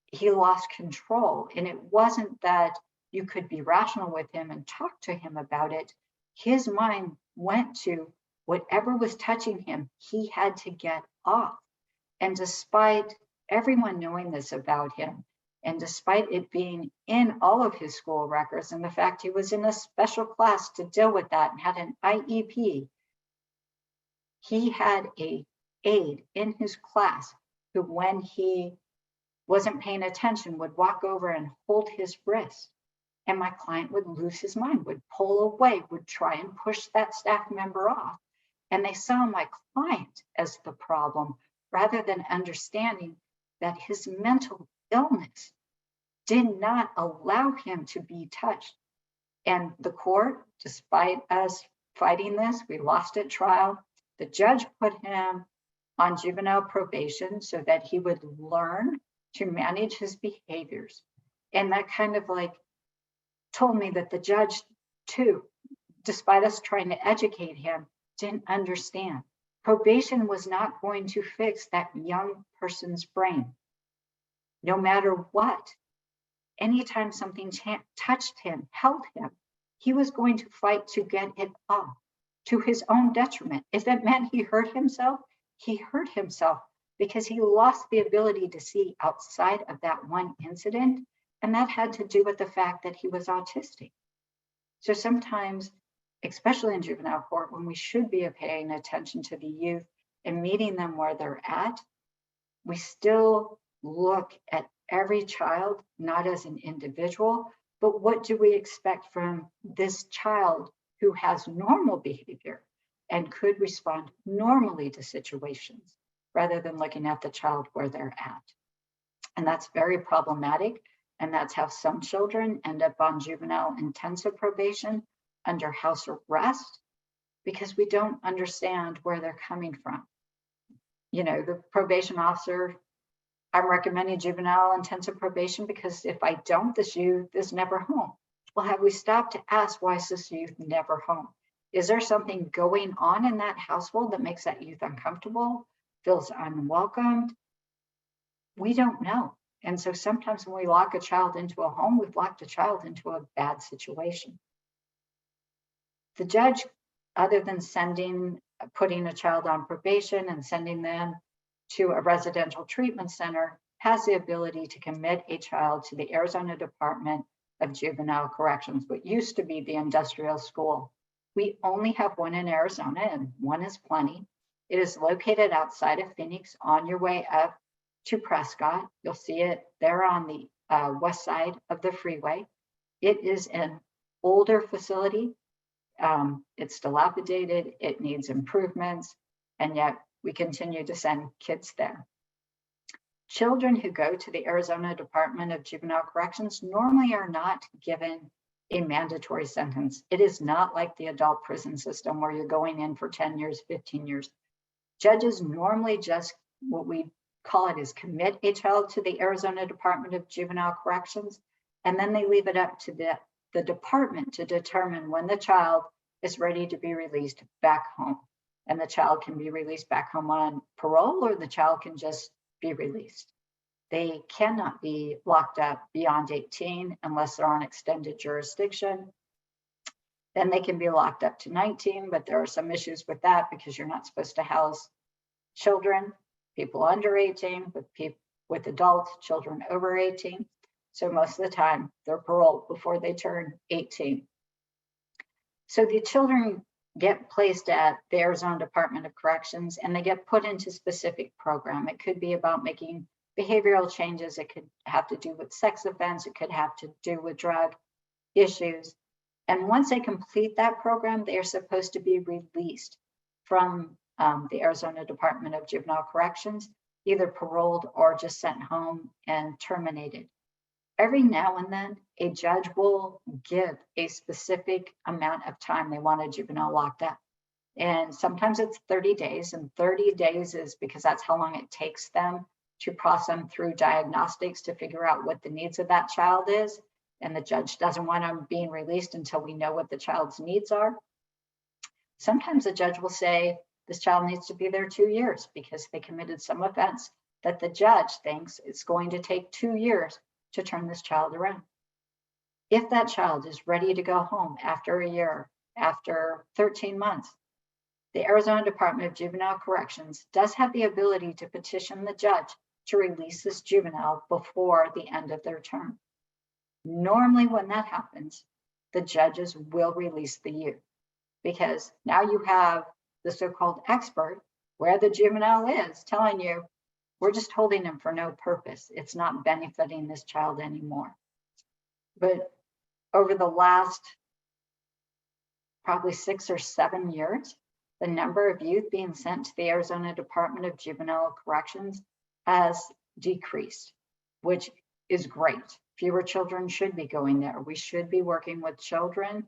he lost control. And it wasn't that you could be rational with him and talk to him about it. His mind went to whatever was touching him, he had to get off. And despite everyone knowing this about him, and despite it being in all of his school records, and the fact he was in a special class to deal with that and had an IEP, he had an aide in his class who, when he wasn't paying attention, would walk over and hold his wrist. And my client would lose his mind, would pull away, would try and push that staff member off. And they saw my client as the problem, rather than understanding that his mental illness did not allow him to be touched. And the court, despite us fighting this, we lost at trial. The judge put him on juvenile probation so that he would learn to manage his behaviors. And that kind of like told me that the judge too, despite us trying to educate him, didn't understand. Probation was not going to fix that young person's brain. No matter what, anytime something touched him, held him, he was going to fight to get it off to his own detriment. If that meant he hurt himself, he hurt himself because he lost the ability to see outside of that one incident. And that had to do with the fact that he was autistic. So sometimes, especially in juvenile court, when we should be paying attention to the youth and meeting them where they're at, we still look at every child, not as an individual, but what do we expect from this child who has normal behavior and could respond normally to situations, rather than looking at the child where they're at. And that's very problematic. And that's how some children end up on juvenile intensive probation under house arrest, because we don't understand where they're coming from. You know, the probation officer, I'm recommending juvenile intensive probation because if I don't, this youth is never home. Well, have we stopped to ask, why is this youth never home? Is there something going on in that household that makes that youth uncomfortable, feels unwelcomed? We don't know. And so sometimes when we lock a child into a home, we've locked a child into a bad situation. The judge, other than putting a child on probation and sending them to a residential treatment center, has the ability to commit a child to the Arizona Department of Juvenile Corrections, what used to be the industrial school. We only have one in Arizona, and one is plenty. It is located outside of Phoenix on your way up to Prescott. You'll see it there on the west side of the freeway. It is an older facility. It's dilapidated, it needs improvements, and yet we continue to send kids there. Children who go to the Arizona Department of Juvenile Corrections normally are not given a mandatory sentence. It is not like the adult prison system where you're going in for 10 years, 15 years. Judges normally just, what we call it is commit a child to the Arizona Department of Juvenile Corrections, and then they leave it up to the department to determine when the child is ready to be released back home. And the child can be released back home on parole, or the child can just be released. They cannot be locked up beyond 18 unless they're on extended jurisdiction. Then they can be locked up to 19, but there are some issues with that because you're not supposed to house children, people under 18, with adults, children over 18. So most of the time they're paroled before they turn 18. So the children get placed at the Arizona Department of Corrections and they get put into specific program. It could be about making behavioral changes. It could have to do with sex offense. It could have to do with drug issues. And once they complete that program, they are supposed to be released from the Arizona Department of Juvenile Corrections, either paroled or just sent home and terminated. Every now and then, a judge will give a specific amount of time they want a juvenile locked up. And sometimes it's 30 days, and 30 days is because that's how long it takes them to process them through diagnostics to figure out what the needs of that child is. And the judge doesn't want them being released until we know what the child's needs are. Sometimes the judge will say, this child needs to be there 2 years because they committed some offense that the judge thinks it's going to take 2 years to turn this child around. If that child is ready to go home after a year, after 13 months, the Arizona Department of Juvenile Corrections does have the ability to petition the judge to release this juvenile before the end of their term. Normally when that happens, the judges will release the youth because now you have the so-called expert where the juvenile is telling you, we're just holding him for no purpose. It's not benefiting this child anymore. But over the last probably 6 or 7 years, the number of youth being sent to the Arizona Department of Juvenile Corrections has decreased, which is great. Fewer children should be going there. We should be working with children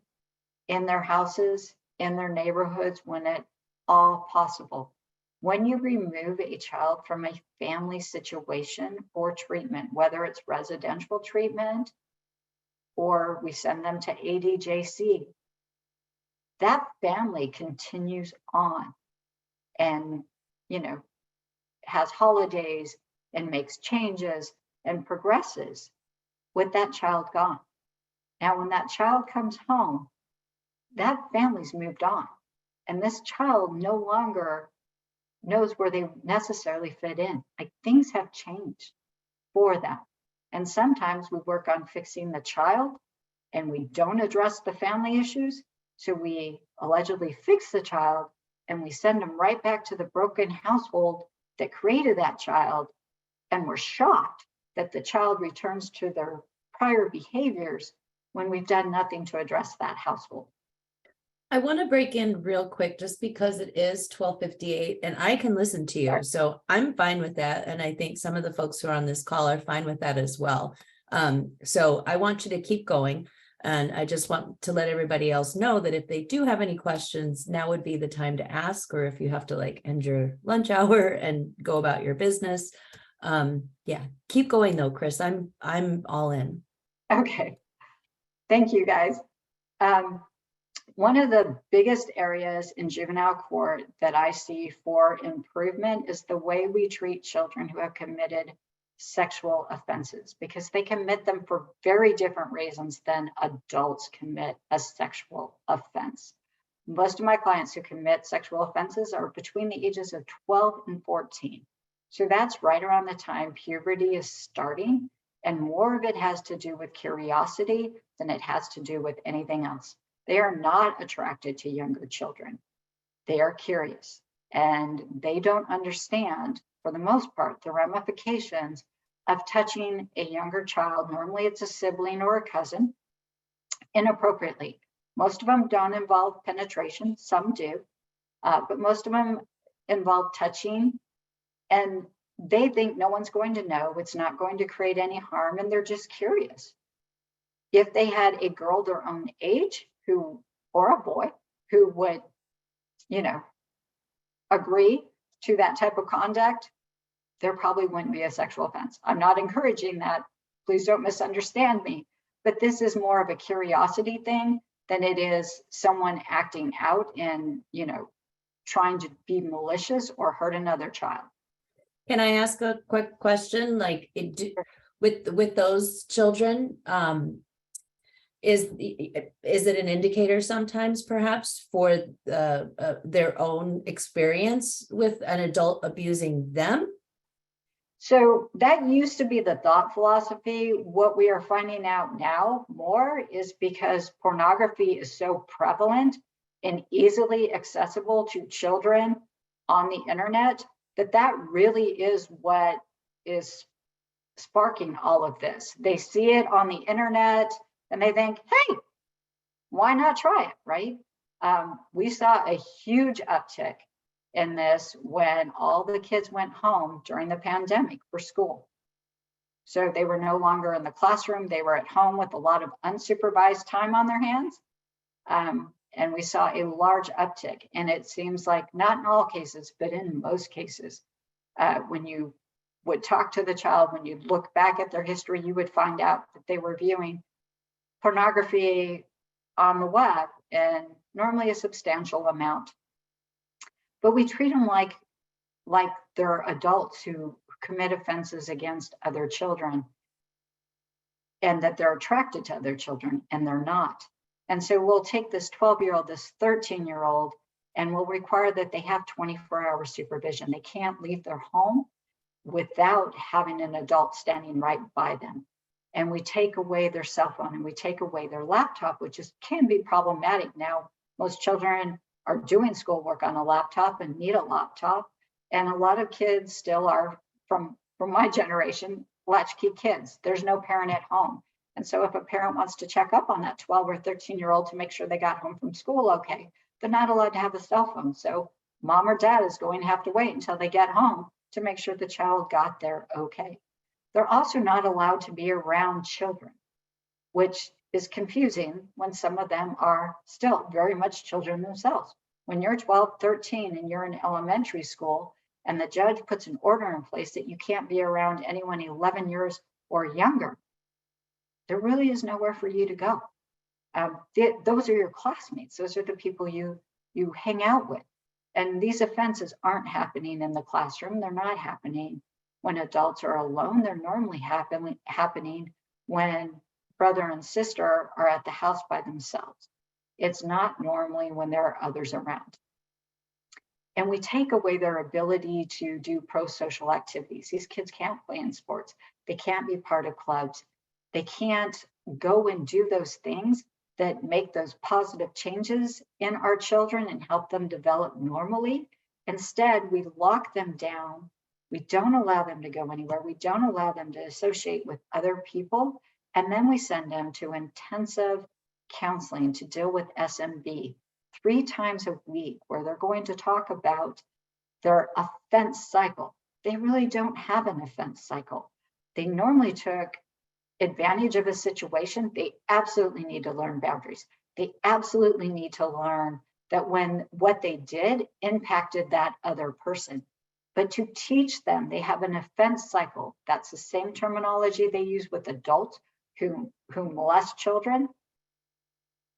in their houses, in their neighborhoods when at all possible. When you remove a child from a family situation for treatment, whether it's residential treatment or we send them to ADJC, that family continues on and, has holidays and makes changes and progresses with that child gone. Now, when that child comes home, that family's moved on, and this child no longer knows where they necessarily fit in. Like, things have changed for them. And sometimes we work on fixing the child and we don't address the family issues. So we allegedly fix the child and we send them right back to the broken household that created that child. And we're shocked that the child returns to their prior behaviors when we've done nothing to address that household. I want to break in real quick just because it is 12:58 and I can listen to you. Sure. So I'm fine with that. And I think some of the folks who are on this call are fine with that as well. So I want you to keep going. And I just want to let everybody else know that if they do have any questions, now would be the time to ask, or if you have to end your lunch hour and go about your business. Yeah, keep going though, Chris. I'm all in. Okay. Thank you, guys. One of the biggest areas in juvenile court that I see for improvement is the way we treat children who have committed sexual offenses, because they commit them for very different reasons than adults commit a sexual offense. Most of my clients who commit sexual offenses are between the ages of 12 and 14. So that's right around the time puberty is starting, and more of it has to do with curiosity than it has to do with anything else. They are not attracted to younger children. They are curious, and they don't understand, for the most part, the ramifications of touching a younger child. Normally it's a sibling or a cousin, inappropriately. Most of them don't involve penetration, some do, but most of them involve touching, and they think no one's going to know, it's not going to create any harm, and they're just curious. If they had a girl their own age who, or a boy who would, agree to that type of conduct, there probably wouldn't be a sexual offense. I'm not encouraging that. Please don't misunderstand me. But this is more of a curiosity thing than it is someone acting out and, trying to be malicious or hurt another child. Can I ask a quick question? With those children, is it an indicator sometimes perhaps for their own experience with an adult abusing them? So that used to be the thought philosophy. What we are finding out now more is because pornography is so prevalent and easily accessible to children on the internet, that really is what is sparking all of this. They see it on the internet and they think, hey, why not try it, right? We saw a huge uptick in this when all the kids went home during the pandemic for school. So they were no longer in the classroom, they were at home with a lot of unsupervised time on their hands. And we saw a large uptick. And it seems like, not in all cases, but in most cases, when you would talk to the child, when you look back at their history, you would find out that they were viewing pornography on the web, and normally a substantial amount. But we treat them like they're adults who commit offenses against other children, and that they're attracted to other children, and they're not. And so we'll take this 12-year-old, this 13-year-old, and we'll require that they have 24-hour supervision. They can't leave their home without having an adult standing right by them. And we take away their cell phone and we take away their laptop, which can be problematic. Now, most children are doing schoolwork on a laptop and need a laptop. And a lot of kids still are, from my generation, latchkey kids. There's no parent at home. And so if a parent wants to check up on that 12 or 13-year-old to make sure they got home from school okay, they're not allowed to have a cell phone. So mom or dad is going to have to wait until they get home to make sure the child got there okay. They're also not allowed to be around children, which is confusing when some of them are still very much children themselves. When you're 12, 13, and you're in elementary school, and the judge puts an order in place that you can't be around anyone 11 years or younger, there really is nowhere for you to go. Those are your classmates. Those are the people you hang out with. And these offenses aren't happening in the classroom. They're not happening when adults are alone. They're normally happening when brother and sister are at the house by themselves. It's not normally when there are others around. And we take away their ability to do pro-social activities. These kids can't play in sports. They can't be part of clubs. They can't go and do those things that make those positive changes in our children and help them develop normally. Instead, we lock them down. We don't allow them to go anywhere. We don't allow them to associate with other people. And then we send them to intensive counseling to deal with SMB 3 times a week, where they're going to talk about their offense cycle. They really don't have an offense cycle. They normally took advantage of a situation. They absolutely need to learn boundaries. They absolutely need to learn that when what they did impacted that other person. But to teach them, they have an offense cycle. That's the same terminology they use with adults who molest children,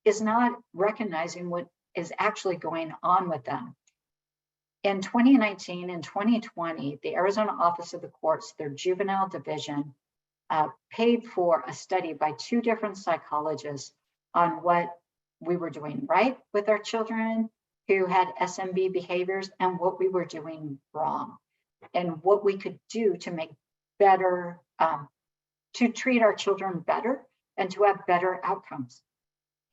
is not recognizing what is actually going on with them. In 2019 and 2020, the Arizona Office of the Courts, their juvenile division, paid for a study by 2 different psychologists on what we were doing right with our children who had SMB behaviors and what we were doing wrong. and what we could do to make better, to treat our children better and to have better outcomes.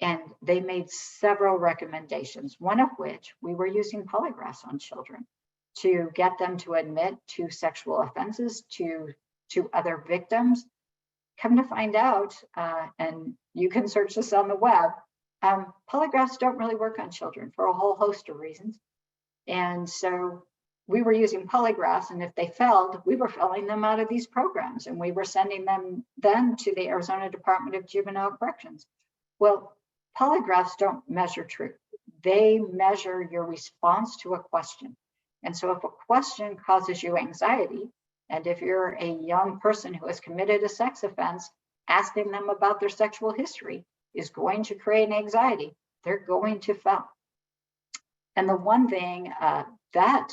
And they made several recommendations, one of which we were using polygraphs on children to get them to admit to sexual offenses, to other victims. Come to find out, and you can search this on the web, polygraphs don't really work on children for a whole host of reasons. And so we were using polygraphs, and if they failed, we were failing them out of these programs, and we were sending them then to the Arizona Department of Juvenile Corrections. Well, polygraphs don't measure truth. They measure your response to a question. And so if a question causes you anxiety, and if you're a young person who has committed a sex offense, asking them about their sexual history is going to create anxiety, they're going to fail. And the one thing that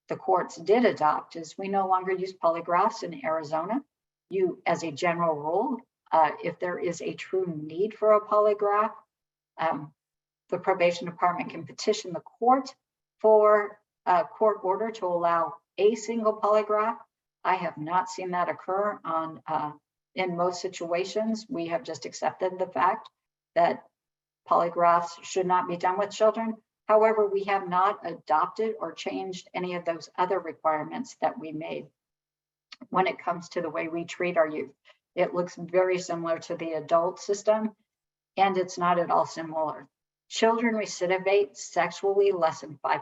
the courts did adopt is we no longer use polygraphs in Arizona. You, as a general rule, if there is a true need for a polygraph, the probation department can petition the court for a court order to allow a single polygraph. I have not seen that occur in most situations. We have just accepted the fact that polygraphs should not be done with children. However, we have not adopted or changed any of those other requirements that we made when it comes to the way we treat our youth. It looks very similar to the adult system, and it's not at all similar. Children recidivate sexually less than 5%.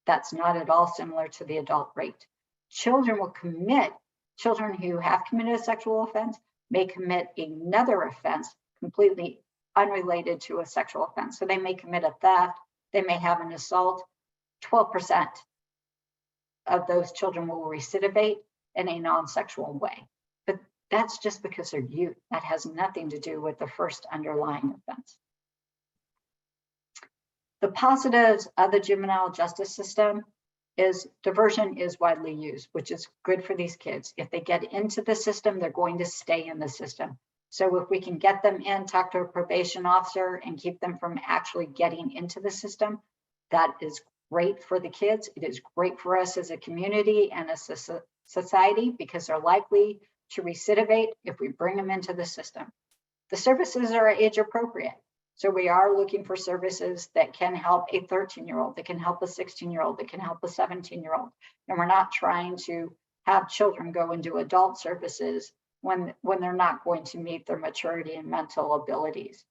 That's not at all similar to the adult rate. Children who have committed a sexual offense may commit another offense completely unrelated to a sexual offense. So they may commit a theft, they may have an assault. 12% of those children will recidivate in a non-sexual way. But that's just because they're youth. That has nothing to do with the first underlying offense. The positives of the juvenile justice system is diversion is widely used, which is good for these kids. If they get into the system, they're going to stay in the system. So if we can get them in, talk to a probation officer and keep them from actually getting into the system, that is great for the kids. It is great for us as a community and as a society because they're likely to recidivate if we bring them into the system. The services are age appropriate. So we are looking for services that can help a 13-year-old, that can help a 16-year-old, that can help a 17-year-old. And we're not trying to have children go into adult services when they're not going to meet their maturity and mental abilities.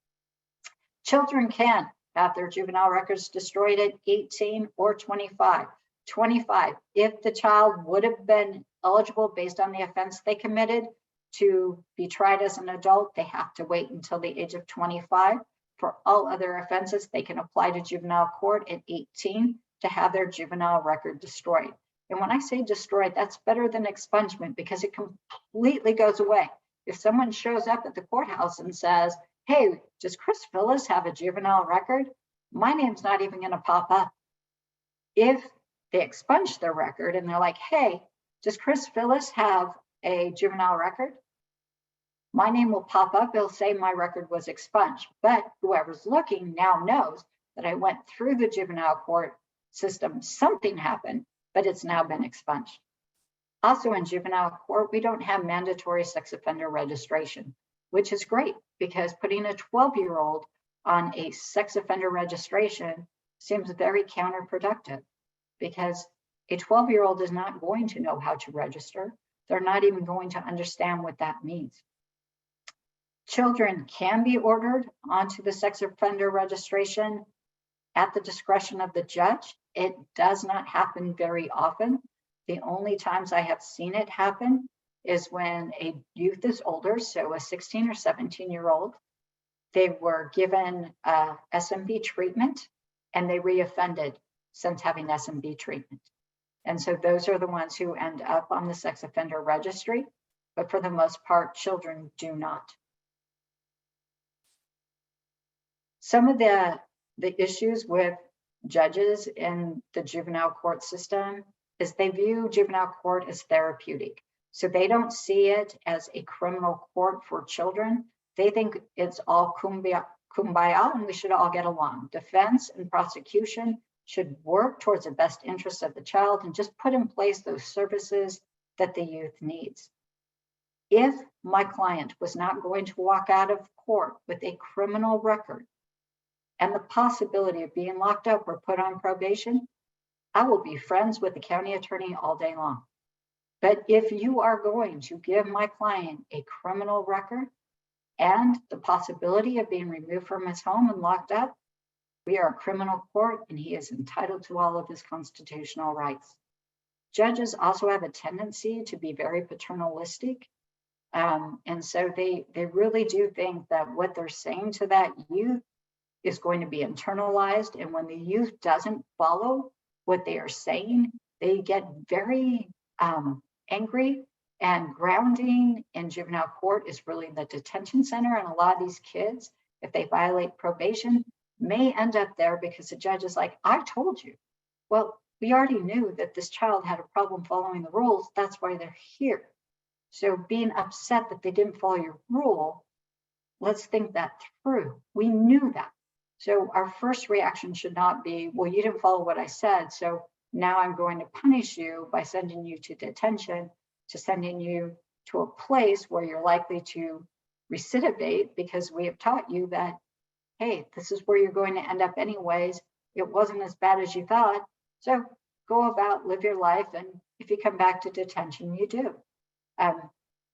Children can have their juvenile records destroyed at 18 or 25. 25, if the child would have been eligible based on the offense they committed to be tried as an adult, they have to wait until the age of 25. For all other offenses, they can apply to juvenile court at 18 to have their juvenile record destroyed. And when I say destroyed, that's better than expungement because it completely goes away. If someone shows up at the courthouse and says, hey, does Chris Phillis have a juvenile record? My name's not even going to pop up. If they expunge their record and they're like, hey, does Chris Phillis have a juvenile record? My name will pop up. It'll say my record was expunged, but whoever's looking now knows that I went through the juvenile court system. Something happened, but it's now been expunged. Also in juvenile court, we don't have mandatory sex offender registration, which is great because putting a 12-year-old on a sex offender registration seems very counterproductive because a 12-year-old is not going to know how to register. They're not even going to understand what that means. Children can be ordered onto the sex offender registration at the discretion of the judge. It does not happen very often. The only times I have seen it happen is when a youth is older, so a 16 or 17-year-old, they were given SMB treatment and they reoffended since having SMB treatment. And so those are the ones who end up on the sex offender registry, but for the most part, children do not. Some of the issues with judges in the juvenile court system is they view juvenile court as therapeutic. So they don't see it as a criminal court for children. They think it's all kumbaya and we should all get along. Defense and prosecution should work towards the best interests of the child and just put in place those services that the youth needs. If my client was not going to walk out of court with a criminal record and the possibility of being locked up or put on probation, I will be friends with the county attorney all day long. But if you are going to give my client a criminal record and the possibility of being removed from his home and locked up, we are a criminal court and he is entitled to all of his constitutional rights. Judges also have a tendency to be very paternalistic. And so they really do think that what they're saying to that youth is going to be internalized. And when the youth doesn't follow what they are saying, they get very angry. And grounding in juvenile court is really the detention center. And a lot of these kids, if they violate probation, may end up there because the judge is like, I told you. Well, we already knew that this child had a problem following the rules. That's why they're here. So being upset that they didn't follow your rule, let's think that through. We knew that. So our first reaction should not be, well, you didn't follow what I said, so now I'm going to punish you by sending you to detention, to sending you to a place where you're likely to recidivate because we have taught you that, hey, this is where you're going to end up anyways. It wasn't as bad as you thought. So go about, live your life. And if you come back to detention, you do.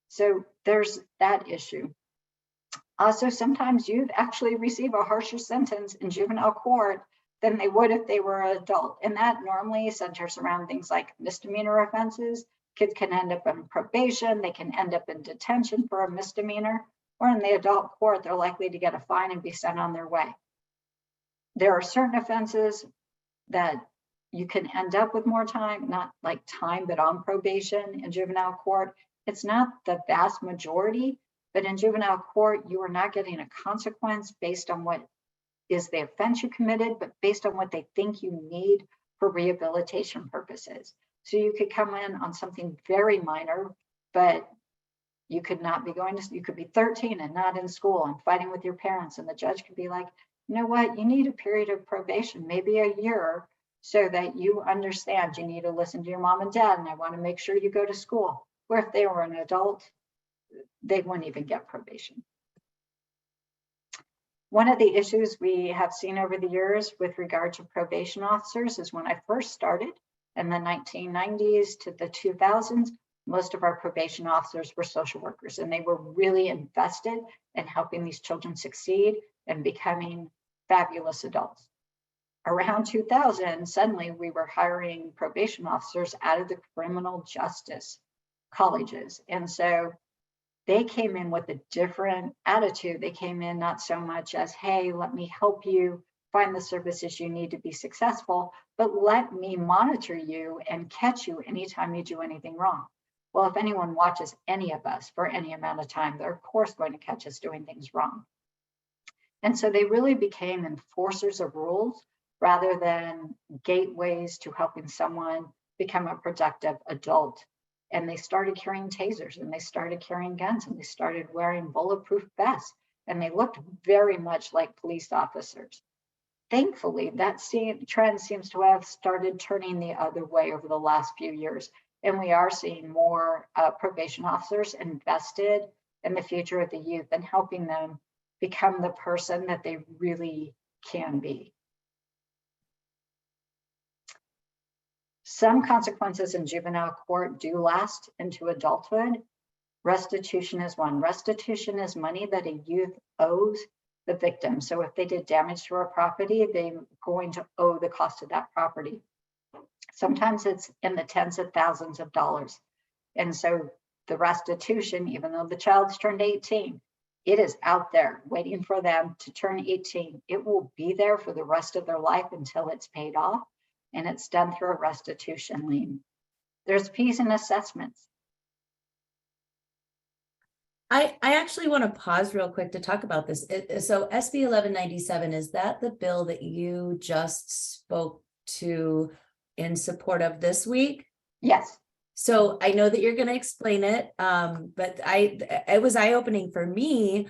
So there's that issue. Also, sometimes you'd actually receive a harsher sentence in juvenile court than they would if they were an adult. And that normally centers around things like misdemeanor offenses. Kids can end up on probation. They can end up in detention for a misdemeanor. Or in the adult court, they're likely to get a fine and be sent on their way. There are certain offenses that you can end up with more time, not like time, but on probation in juvenile court. It's not the vast majority, but in juvenile court, you are not getting a consequence based on what is the offense you committed, but based on what they think you need for rehabilitation purposes. So you could come in on something very minor, but you could not be going to, you could be 13 and not in school and fighting with your parents. And the judge could be like, you know what, you need a period of probation, maybe a year, so that you understand you need to listen to your mom and dad. And I want to make sure you go to school. Where if they were an adult, they wouldn't even get probation. One of the issues we have seen over the years with regard to probation officers is when I first started in the 1990s to the 2000s, most of our probation officers were social workers, and they were really invested in helping these children succeed and becoming fabulous adults. Around 2000, suddenly we were hiring probation officers out of the criminal justice colleges. And so they came in with a different attitude. They came in not so much as, hey, let me help you find the services you need to be successful, but let me monitor you and catch you anytime you do anything wrong. Well, if anyone watches any of us for any amount of time, they're of course going to catch us doing things wrong. And so they really became enforcers of rules rather than gateways to helping someone become a productive adult. And they started carrying tasers, and they started carrying guns, and they started wearing bulletproof vests, and they looked very much like police officers. Thankfully, that trend seems to have started turning the other way over the last few years. And we are seeing more probation officers invested in the future of the youth and helping them become the person that they really can be. Some consequences in juvenile court do last into adulthood. Restitution is one. Restitution is money that a youth owes the victim. So if they did damage to our property, they're going to owe the cost of that property. Sometimes it's in the tens of thousands of dollars. And so the restitution, even though the child's turned 18, it is out there waiting for them to turn 18. It will be there for the rest of their life until it's paid off, and it's done through a restitution lien. There's fees and assessments. I actually want to pause real quick to talk about this. So SB 1197, is that the bill that you just spoke to in support of this week? Yes. So I know that you're going to explain it, but it was eye-opening for me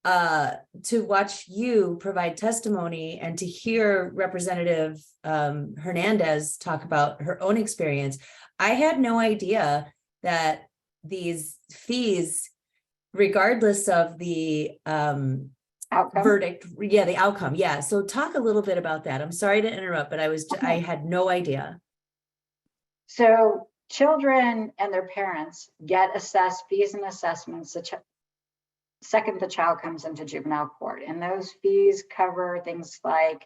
to watch you provide testimony and to hear Representative Hernandez talk about her own experience. I had no idea that these fees, regardless of the Outcome. verdict, the outcome. Yeah. So talk a little bit about that. I'm sorry to interrupt, but I had no idea. So children and their parents get assessed fees and assessments the second the child comes into juvenile court. And those fees cover things like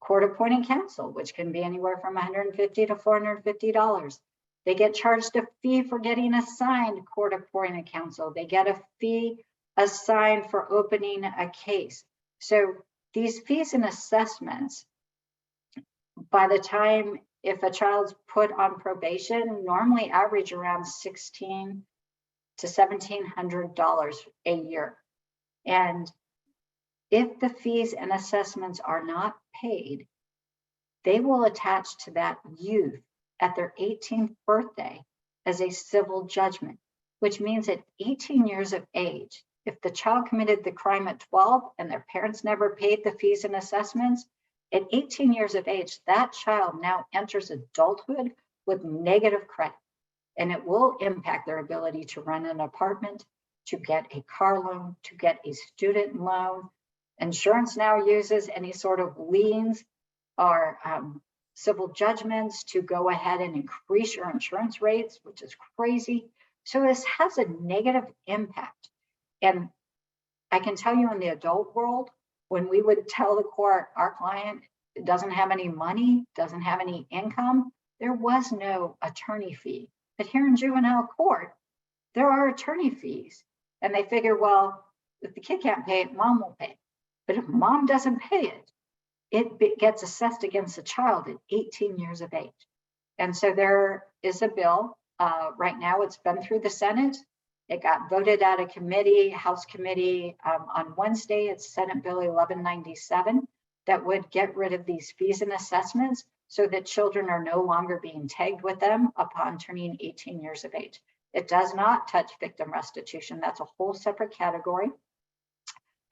court-appointed counsel, which can be anywhere from $150 to $450. They get charged a fee for getting assigned court-appointed counsel. They get a fee assigned for opening a case. So these fees and assessments, by the time if a child's put on probation, normally average around $1,600 to $1,700 a year. And if the fees and assessments are not paid, they will attach to that youth at their 18th birthday as a civil judgment, which means at 18 years of age, if the child committed the crime at 12 and their parents never paid the fees and assessments, at 18 years of age, that child now enters adulthood with negative credit, and it will impact their ability to rent an apartment, to get a car loan, to get a student loan. Insurance now uses any sort of liens or civil judgments to go ahead and increase your insurance rates, which is crazy. So this has a negative impact. And I can tell you in the adult world, when we would tell the court our client doesn't have any money, doesn't have any income, there was no attorney fee. But here in juvenile court, there are attorney fees. And they figure, well, if the kid can't pay it, mom will pay it. But if mom doesn't pay it, it gets assessed against the child at 18 years of age. And so there is a bill. Right now, it's been through the Senate. It got voted at a committee, House committee on Wednesday. It's Senate Bill 1197 that would get rid of these fees and assessments so that children are no longer being tagged with them upon turning 18 years of age. It does not touch victim restitution. That's a whole separate category.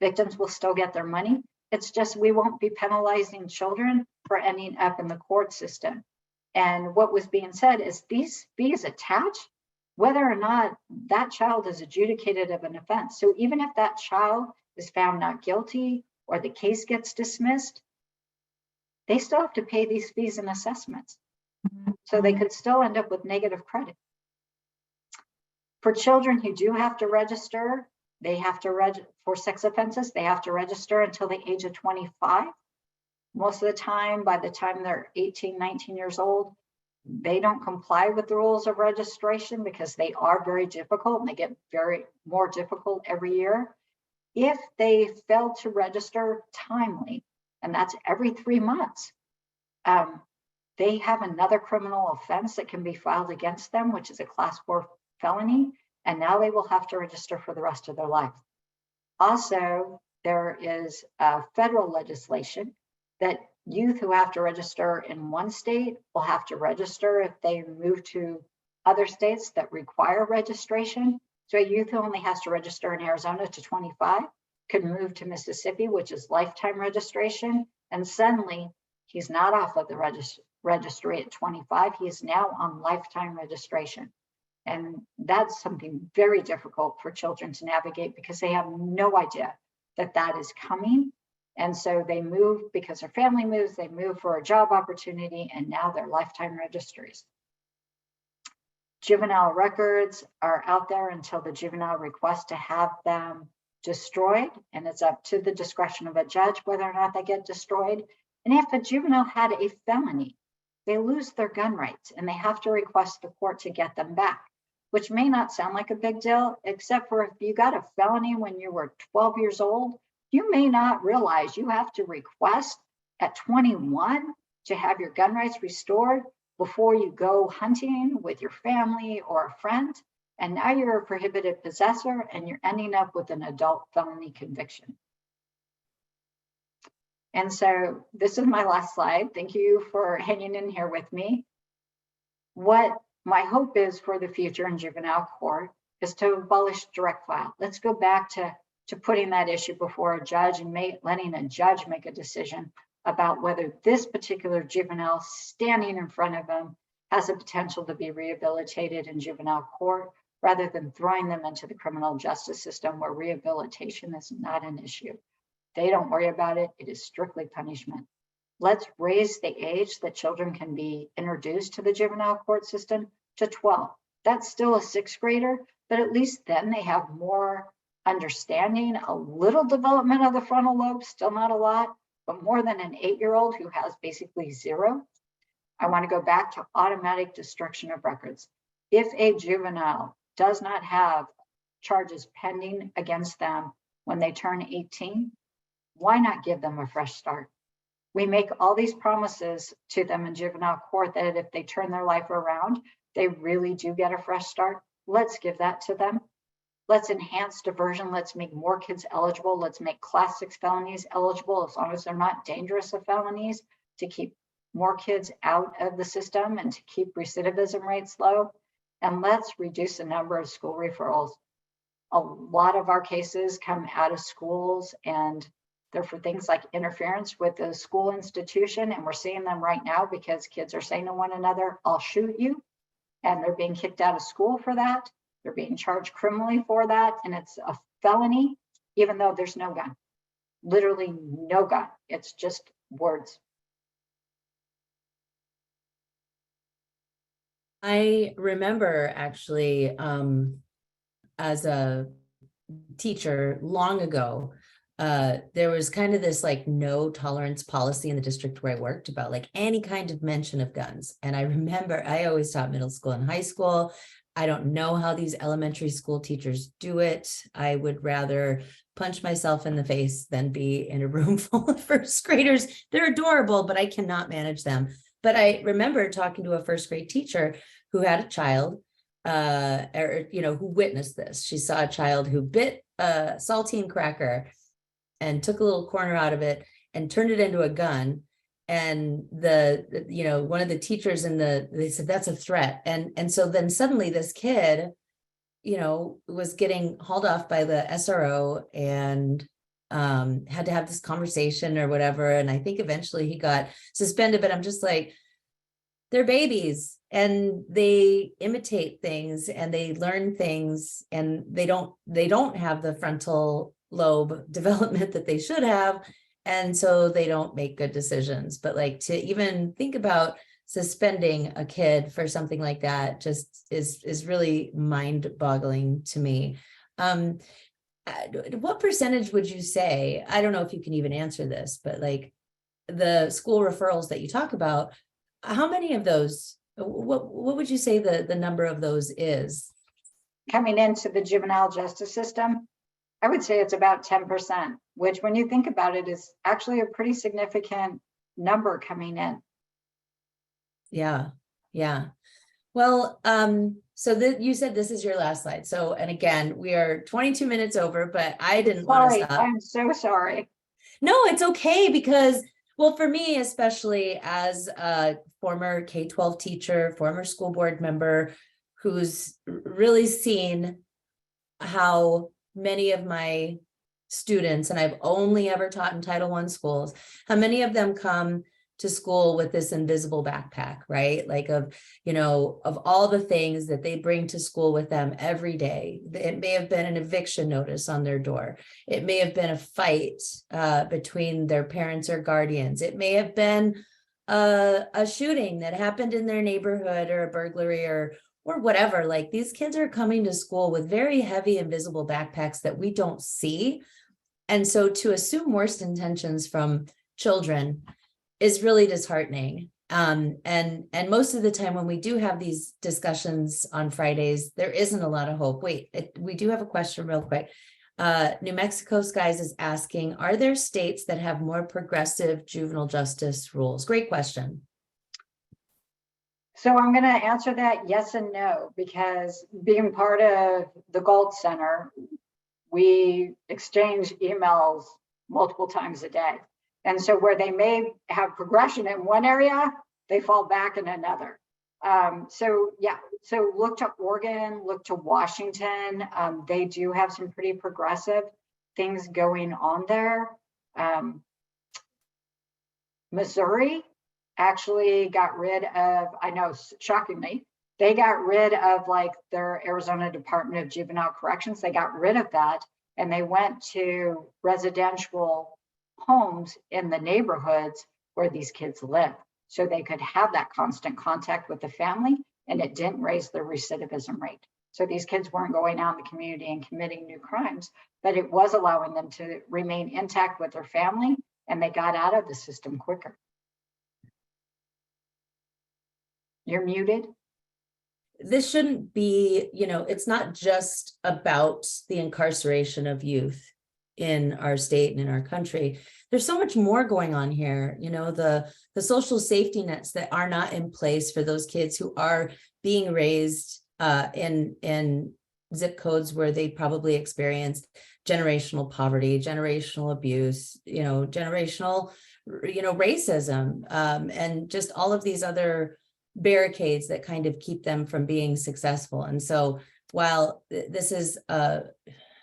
Victims will still get their money. It's just we won't be penalizing children for ending up in the court system. And what was being said is these fees attach whether or not that child is adjudicated of an offense. So even if that child is found not guilty or the case gets dismissed, they still have to pay these fees and assessments. So they could still end up with negative credit. For children who do have to register, they have to for sex offenses, they have to register until the age of 25. Most of the time, by the time they're 18, 19 years old, they don't comply with the rules of registration because they are very difficult and they get more difficult every year. If they fail to register timely, and that's every 3 months, they have another criminal offense that can be filed against them, which is a class 4 felony, and now they will have to register for the rest of their life. Also, there is federal legislation that youth who have to register in one state will have to register if they move to other states that require registration. So a youth who only has to register in Arizona to 25 could move to Mississippi, which is lifetime registration, and suddenly he's not off of the registry at 25. He is now on lifetime registration. And that's something very difficult for children to navigate because they have no idea that that is coming. And so they move because their family moves, they move for a job opportunity, and now they're lifetime registries. Juvenile records are out there until the juvenile requests to have them destroyed, and it's up to the discretion of a judge whether or not they get destroyed. And if a juvenile had a felony, they lose their gun rights and they have to request the court to get them back, which may not sound like a big deal, except for if you got a felony when you were 12 years old, you may not realize you have to request at 21 to have your gun rights restored before you go hunting with your family or a friend. And now you're a prohibited possessor and you're ending up with an adult felony conviction. And so this is my last slide. Thank you for hanging in here with me. What my hope is for the future in juvenile court is to abolish direct file. Let's go back to to putting that issue before a judge and letting a judge make a decision about whether this particular juvenile standing in front of them has the potential to be rehabilitated in juvenile court, rather than throwing them into the criminal justice system where rehabilitation is not an issue. They don't worry about it. It is strictly punishment. Let's raise the age that children can be introduced to the juvenile court system to 12. That's still a 6th grader, but at least then they have more understanding, a little development of the frontal lobe, still not a lot, but more than an 8-year-old who has basically 0. I want to go back to automatic destruction of records. If a juvenile does not have charges pending against them when they turn 18, why not give them a fresh start? We make all these promises to them in juvenile court that if they turn their life around, they really do get a fresh start. Let's give that to them. Let's enhance diversion. Let's make more kids eligible. Let's make class 6 felonies eligible, as long as they're not dangerous of felonies, to keep more kids out of the system and to keep recidivism rates low. And let's reduce the number of school referrals. A lot of our cases come out of schools, and they're for things like interference with the school institution. And we're seeing them right now because kids are saying to one another, "I'll shoot you." And they're being kicked out of school for that. They're being charged criminally for that. And it's a felony, even though there's no gun. Literally no gun. It's just words. I remember actually, as a teacher long ago, there was kind of this like no tolerance policy in the district where I worked about like any kind of mention of guns. And I remember I always taught middle school and high school. I don't know how these elementary school teachers do it. I would rather punch myself in the face than be in a room full of first graders. They're adorable, but I cannot manage them. But I remember talking to a first grade teacher who had a child, who witnessed this. She saw a child who bit a saltine cracker and took a little corner out of it and turned it into a gun. And one of the teachers they said, "That's a threat." And so then suddenly this kid, was getting hauled off by the SRO and had to have this conversation or whatever. And I think eventually he got suspended, but I'm just like, they're babies and they imitate things and they learn things, and they don't have the frontal lobe development that they should have. And so they don't make good decisions. But like to even think about suspending a kid for something like that just is really mind-boggling to me. What percentage would you say, I don't know if you can even answer this, but like the school referrals that you talk about, how many of those, what would you say the number of those is? Coming into the juvenile justice system, I would say it's about 10%, which when you think about it is actually a pretty significant number coming in. Yeah. Well, so you said this is your last slide. So, and again, we are 22 minutes over, but I didn't want to stop. I'm so sorry. No, it's okay because, well, for me, especially as a former K-12 teacher, former school board member, who's really seen how many of my students, and I've only ever taught in Title I schools, how many of them come to school with this invisible backpack, right? Like of all the things that they bring to school with them every day. It may have been an eviction notice on their door. It may have been a fight between their parents or guardians. It may have been a shooting that happened in their neighborhood, or a burglary or whatever. Like these kids are coming to school with very heavy invisible backpacks that we don't see. And so to assume worst intentions from children is really disheartening. And most of the time when we do have these discussions on Fridays, there isn't a lot of hope. We do have a question real quick. New Mexico Skies is asking, are there states that have more progressive juvenile justice rules? Great question. So I'm going to answer that yes and no, because being part of the Gault Center, we exchange emails multiple times a day. And so where they may have progression in one area, they fall back in another. So look to Oregon, look to Washington. They do have some pretty progressive. things going on there. Missouri actually got rid of, I know shockingly, they got rid of like their Arizona Department of Juvenile Corrections. They got rid of that and they went to residential homes in the neighborhoods where these kids live. So they could have that constant contact with the family and it didn't raise their recidivism rate. So these kids weren't going out in the community and committing new crimes, but it was allowing them to remain intact with their family and they got out of the system quicker. You're muted. This shouldn't be, it's not just about the incarceration of youth in our state and in our country. There's so much more going on here. The social safety nets that are not in place for those kids who are being raised in zip codes where they probably experienced generational poverty, generational abuse, generational, racism, and just all of these other barricades that kind of keep them from being successful. And so while this is,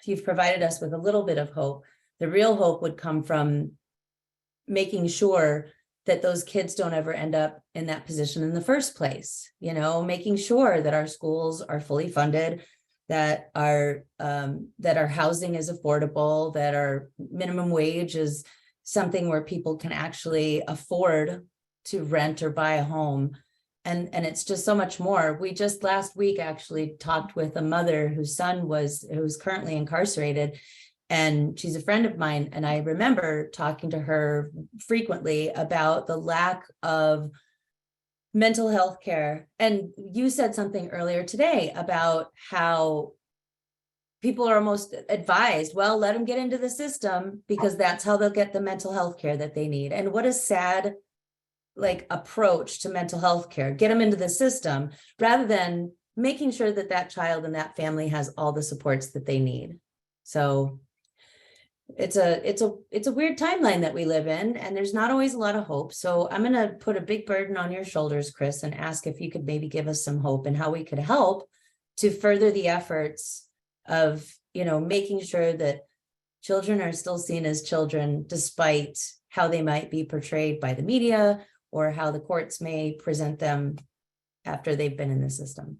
you've provided us with a little bit of hope, the real hope would come from making sure that those kids don't ever end up in that position in the first place, making sure that our schools are fully funded, that our housing is affordable, that our minimum wage is something where people can actually afford to rent or buy a home. And it's just so much more. We just last week actually talked with a mother whose son who's currently incarcerated, and she's a friend of mine. And I remember talking to her frequently about the lack of mental health care. And you said something earlier today about how people are almost advised, well, let them get into the system because that's how they'll get the mental health care that they need. And what a sad approach to mental health care. Get them into the system rather than making sure that that child and that family has all the supports that they need. So it's a weird timeline that we live in, and there's not always a lot of hope. So I'm going to put a big burden on your shoulders, Chris, and ask if you could maybe give us some hope and how we could help to further the efforts of, making sure that children are still seen as children despite how they might be portrayed by the media or how the courts may present them after they've been in the system.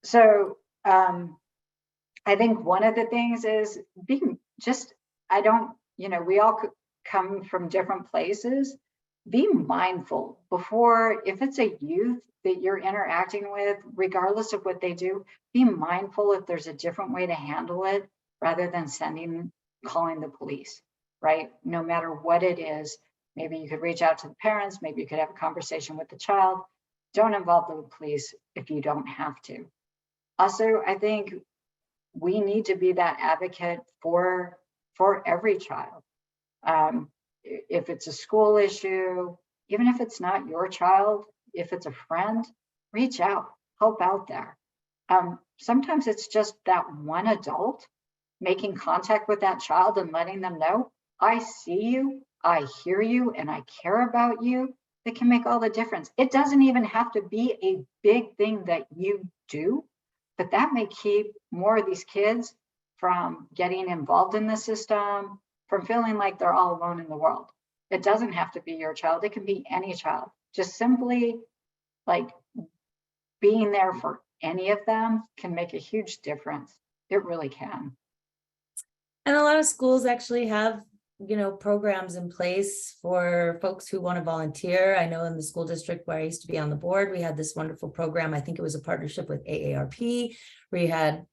So I think one of the things is being we all come from different places. Be mindful before, if it's a youth that you're interacting with, regardless of what they do, be mindful if there's a different way to handle it rather than calling the police, right? No matter what it is, maybe you could reach out to the parents, maybe you could have a conversation with the child. Don't involve the police if you don't have to. Also, I think we need to be that advocate for every child. If it's a school issue, even if it's not your child, if it's a friend, reach out, help out there. Sometimes it's just that one adult making contact with that child and letting them know, I see you, I hear you, and I care about you, that can make all the difference. It doesn't even have to be a big thing that you do, but that may keep more of these kids from getting involved in the system, from feeling like they're all alone in the world. It doesn't have to be your child. It can be any child. Just simply being there for any of them can make a huge difference. It really can. And a lot of schools actually have, programs in place for folks who want to volunteer. I know in the school district where I used to be on the board, we had this wonderful program. I think it was a partnership with AARP, where you had,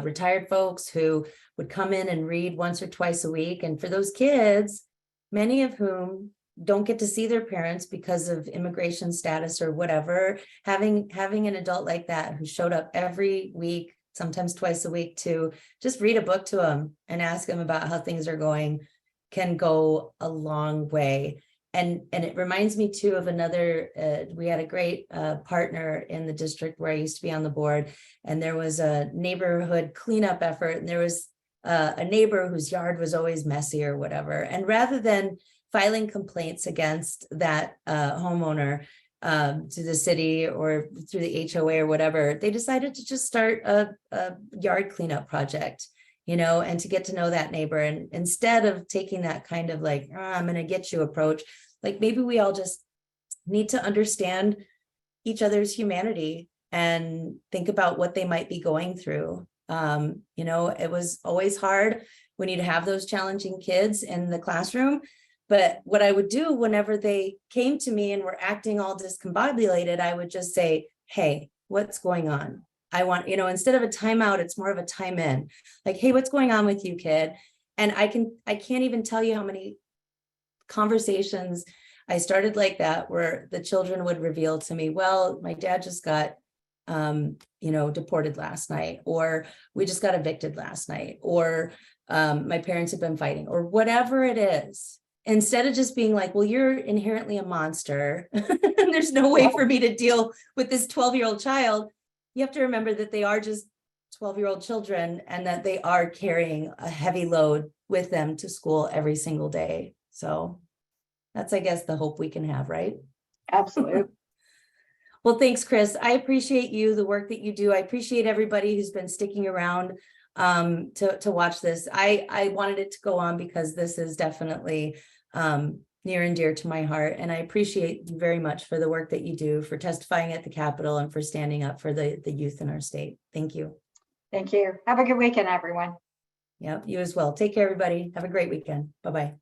retired folks who would come in and read once or twice a week. And for those kids, many of whom don't get to see their parents because of immigration status or whatever, having an adult like that who showed up every week, sometimes twice a week, to just read a book to them and ask them about how things are going can go a long way. And it reminds me too of another, we had a great partner in the district where I used to be on the board, and there was a neighborhood cleanup effort, and there was a neighbor whose yard was always messy or whatever. And rather than filing complaints against that homeowner to the city or through the HOA or whatever, they decided to just start a yard cleanup project. and to get to know that neighbor. And instead of taking that kind of like, I'm going to get you approach, like maybe we all just need to understand each other's humanity and think about what they might be going through. It was always hard when you'd have those challenging kids in the classroom. But what I would do whenever they came to me and were acting all discombobulated, I would just say, hey, what's going on? I want, instead of a timeout, it's more of a time in. Like, hey, what's going on with you, kid? And I can't even tell you how many conversations I started like that, where the children would reveal to me, well, my dad just got, deported last night, or we just got evicted last night, or my parents have been fighting, or whatever it is. Instead of just being like, well, you're inherently a monster, and there's no way for me to deal with this 12-year-old child. You have to remember that they are just 12-year-old children, and that they are carrying a heavy load with them to school every single day. So that's, I guess, the hope we can have, right? Absolutely. Well, thanks, Chris. I appreciate you, the work that you do. I appreciate everybody who's been sticking around to watch this. I wanted it to go on because this is definitely near and dear to my heart. And I appreciate you very much for the work that you do, for testifying at the Capitol, and for standing up for the youth in our state. Thank you. Thank you. Have a good weekend, everyone. Yep, you as well. Take care, everybody. Have a great weekend. Bye-bye.